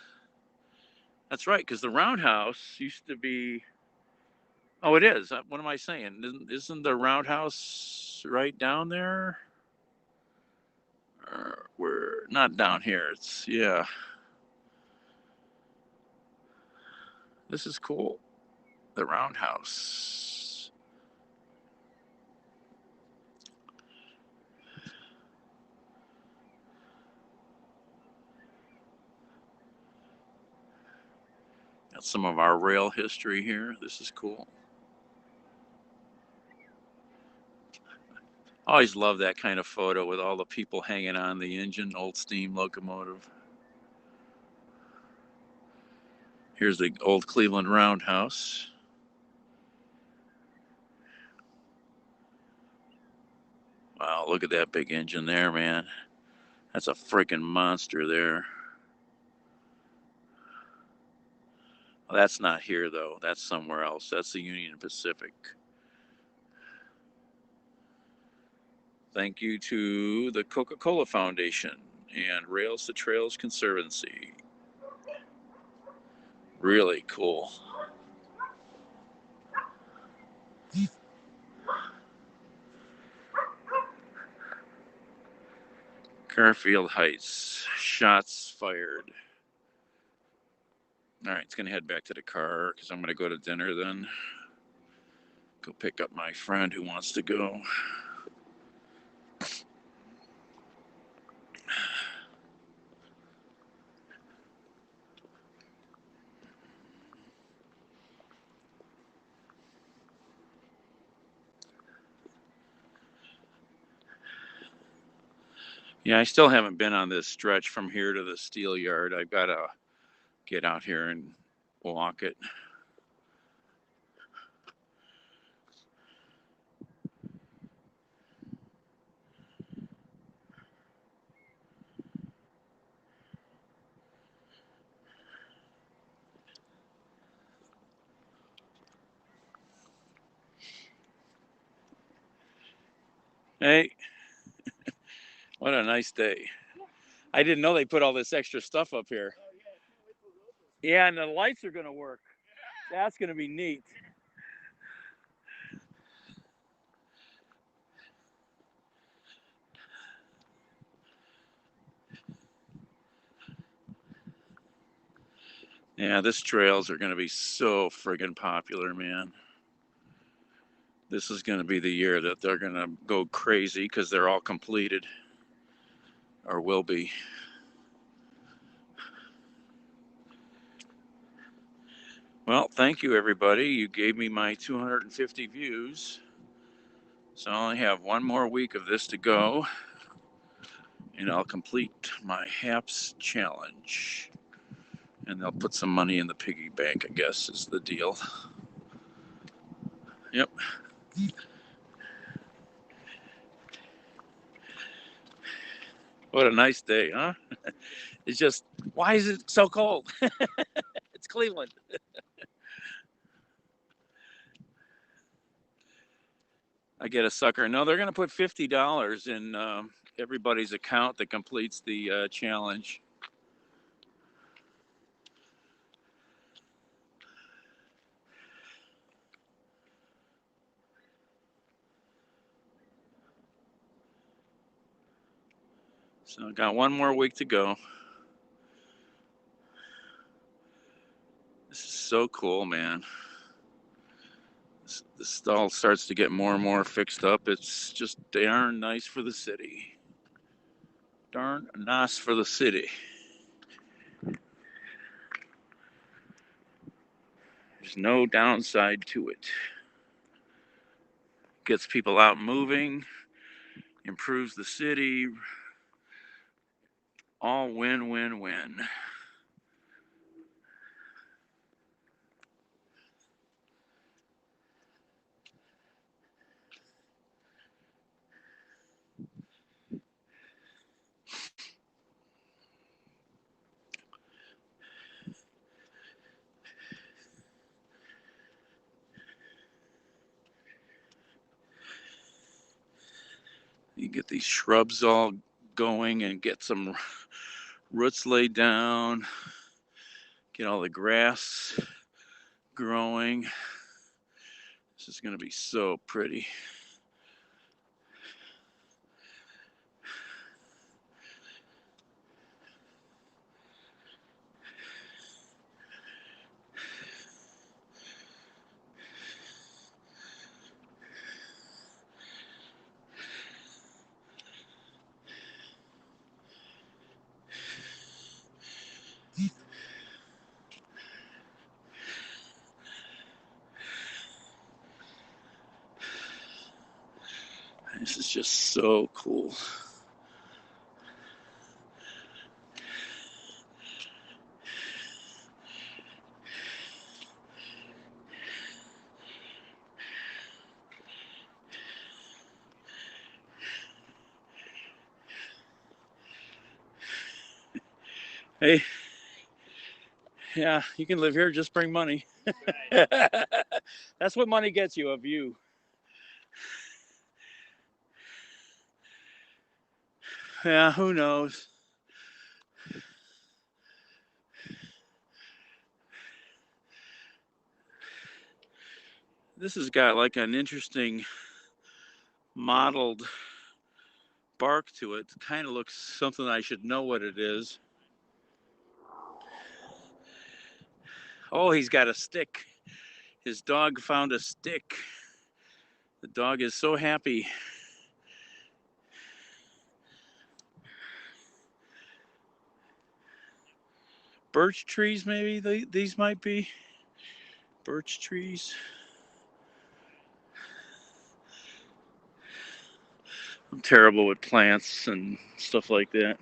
That's right, because the roundhouse used to be. Oh, it is. What am I saying? Isn't the roundhouse right down there? We're not down here. It's, yeah. This is cool. The roundhouse. Got some of our rail history here. This is cool. I always love that kind of photo with all the people hanging on the engine, old steam locomotive. Here's the old Cleveland Roundhouse. Wow, look at that big engine there, man. That's a freaking monster there. Well, that's not here, though. That's somewhere else. That's the Union Pacific. Thank you to the Coca-Cola Foundation and Rails to Trails Conservancy. Really cool. Garfield Heights. Shots fired. All right, it's going to head back to the car because I'm going to go to dinner then. Go pick up my friend who wants to go. Yeah, I still haven't been on this stretch from here to the steel yard. I've got to get out here and walk it. Hey, what a nice day. I didn't know they put all this extra stuff up here. Yeah, and the lights are going to work. That's going to be neat. Yeah, this trails are going to be so friggin' popular, man. This is going to be the year that they're going to go crazy because they're all completed, or will be. Well, thank you, everybody. You gave me my 250 views. So I only have one more week of this to go, and I'll complete my HAPS challenge. And they'll put some money in the piggy bank, I guess, is the deal. Yep. What a nice day, huh? It's just, why is it so cold? It's Cleveland. I get a sucker. No, they're going to put $50 in everybody's account that completes the challenge. So I got one more week to go. This is so cool, man. This stall starts to get more and more fixed up. It's just darn nice for the city. Darn nice for the city. no downside to it. Gets people out moving, improves the city, all win, win, win. You get these shrubs all going and get some roots laid down, get all the grass growing. This is going to be so pretty. This is just so cool. Hey, yeah, you can live here, just bring money. That's what money gets you, a view. Yeah, who knows? This has got like an interesting mottled bark to it. It kind of looks something I should know what it is. Oh, he's got a stick. His dog found a stick. The dog is so happy. Birch trees, maybe these might be birch trees. I'm terrible with plants and stuff like that.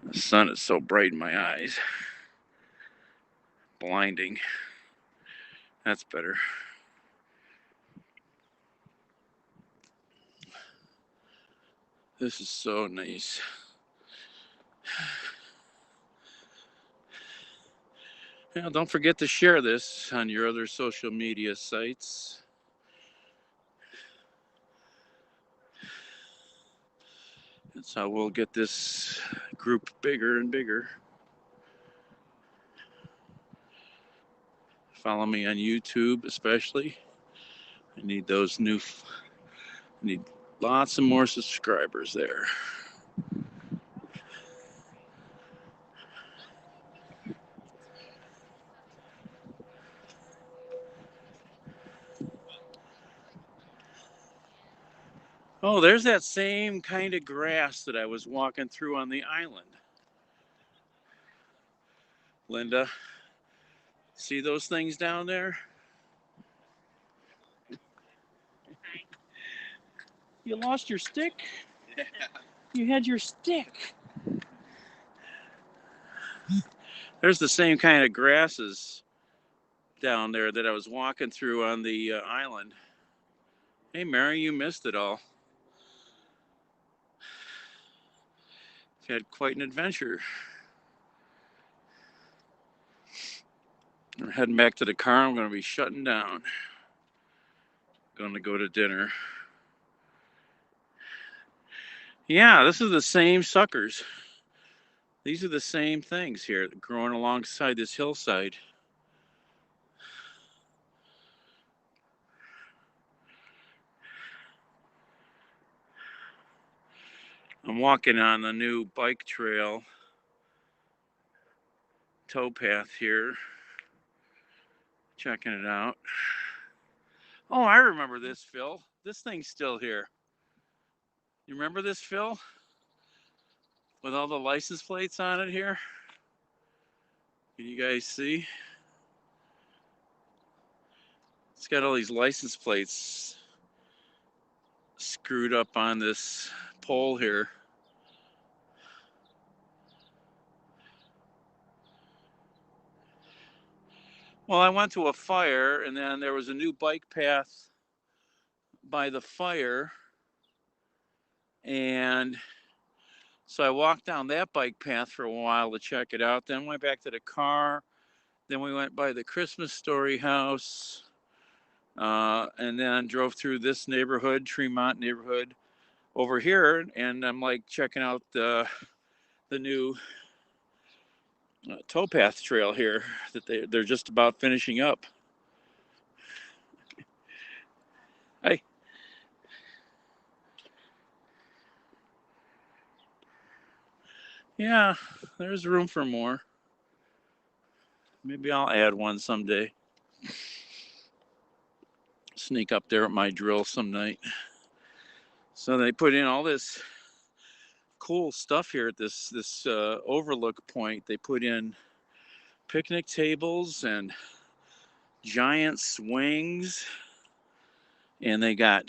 The sun is so bright in my eyes. Blinding. That's better. This is so nice. Yeah, don't forget to share this on your other social media sites. That's how we'll get this group bigger and bigger. Follow me on YouTube, especially. I need those I need lots of more subscribers there. Oh, there's that same kind of grass that I was walking through on the island. Linda, see those things down there? You lost your stick? You had your stick. There's the same kind of grasses down there that I was walking through on the island. Hey, Mary, you missed it all. You've had quite an adventure. We're heading back to the car. I'm going to be shutting down. Going to go to dinner. Yeah, this is the same suckers. These are the same things here growing alongside this hillside. I'm walking on the new bike trail towpath here, checking it out. Oh, I remember this, Phil. This thing's still here. You remember this, Phil? With all the license plates on it here? Can you guys see? It's got all these license plates screwed up on this pole here. Well, I went to a fire, and then there was a new bike path by the fire, and so I walked down that bike path for a while to check it out, then went back to the car, then we went by the Christmas Story house, and then drove through this neighborhood, Tremont neighborhood, over here, and I'm like checking out the new towpath trail here that they're just about finishing up. Hey. Yeah, there's room for more. Maybe I'll add one someday. Sneak up there at my drill some night. So they put in all this cool stuff here at this overlook point. They put in picnic tables and giant swings, and they got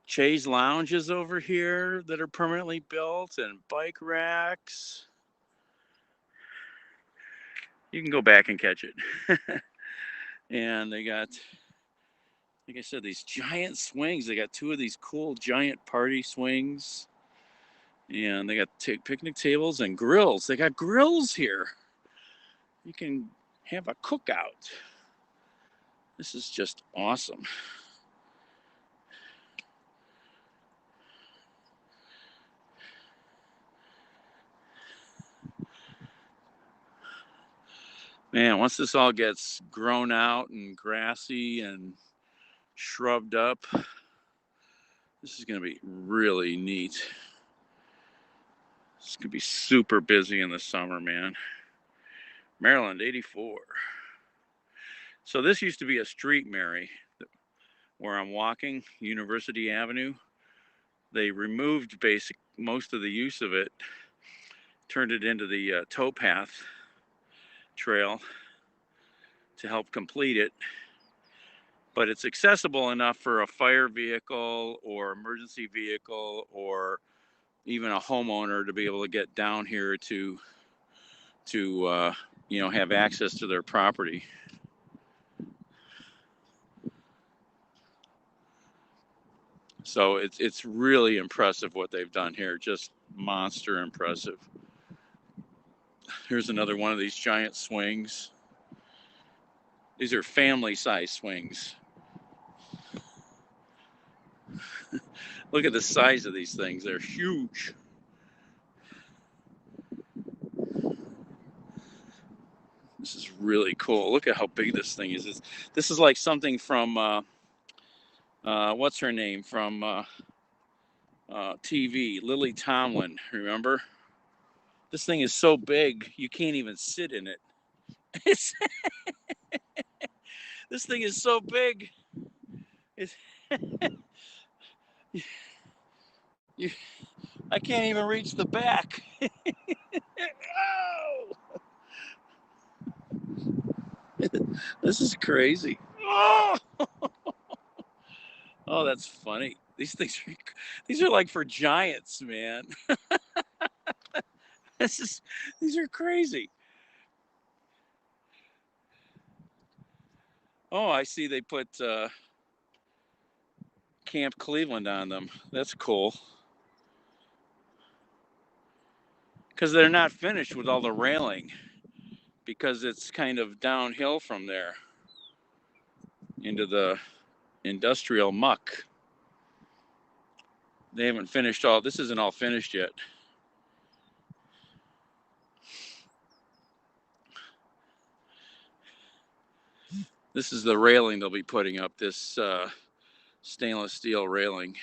chaise lounges over here that are permanently built, and bike racks. You can go back and catch it. And they got, like I said, these giant swings. They got two of these cool giant party swings. And they got picnic tables and grills. They got grills here. You can have a cookout. This is just awesome. Man, once this all gets grown out and grassy and shrubbed up, this is going to be really neat. It's going to be super busy in the summer, man. Maryland, 84. So this used to be a street, Mary, where I'm walking, University Avenue. They removed most of the use of it, turned it into the towpath trail to help complete it. But it's accessible enough for a fire vehicle or emergency vehicle or even a homeowner to be able to get down here to have access to their property. So it's really impressive what they've done here. Just monster impressive. Here's another one of these giant swings. These are family-size swings. Look at the size of these things. They're huge. This is really cool. Look at how big this thing is. This is like something from, what's her name, from TV, Lily Tomlin, remember? This thing is so big, you can't even sit in it. This thing is so big. I can't even reach the back. Oh! This is crazy. Oh! Oh, that's funny. These are like for giants, man. These are crazy. Oh, I see they put Camp Cleveland on them. That's cool. Because they're not finished with all the railing, because it's kind of downhill from there into the industrial muck. They haven't finished this isn't all finished yet. This is the railing they'll be putting up, this stainless steel railing.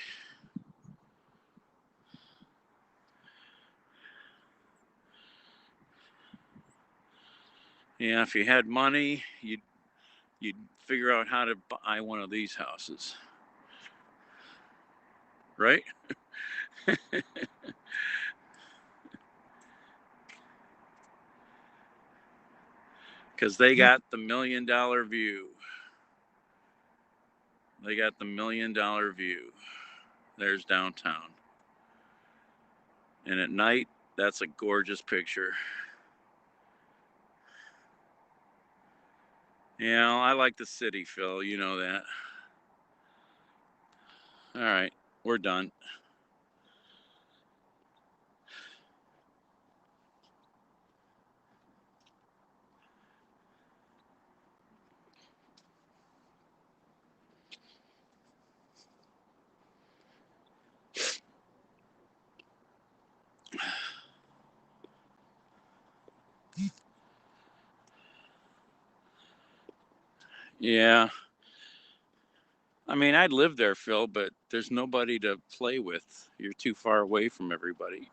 Yeah, if you had money, you'd figure out how to buy one of these houses, right? because they got the $1 million view. They got the $1 million view. There's downtown. And at night, that's a gorgeous picture. Yeah, I like the city, Phil. You know that. All right, we're done. Yeah. I mean, I'd live there, Phil, but there's nobody to play with. You're too far away from everybody.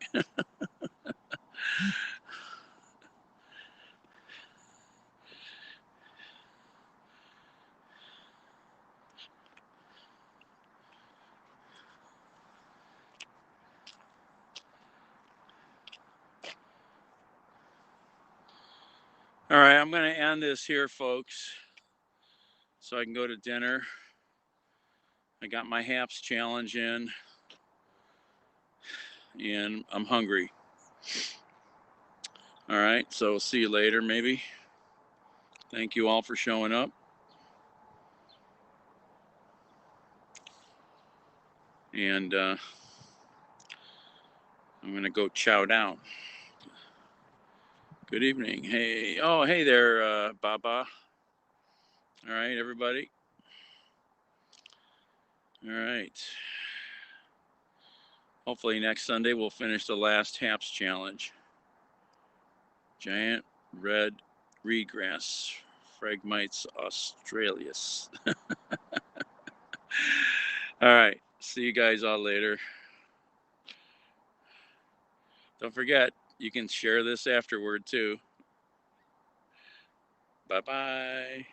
All right, I'm going to end this here, folks, so I can go to dinner. I got my HAPS challenge in, and I'm hungry. All right, so see you later, maybe. Thank you all for showing up. And I'm going to go chow down. Good evening. Hey, oh, hey there, Baba. All right, everybody. All right. Hopefully next Sunday we'll finish the last HAPS challenge. Giant red reedgrass, Phragmites australis. All right, see you guys all later. Don't forget, you can share this afterward too. Bye-bye.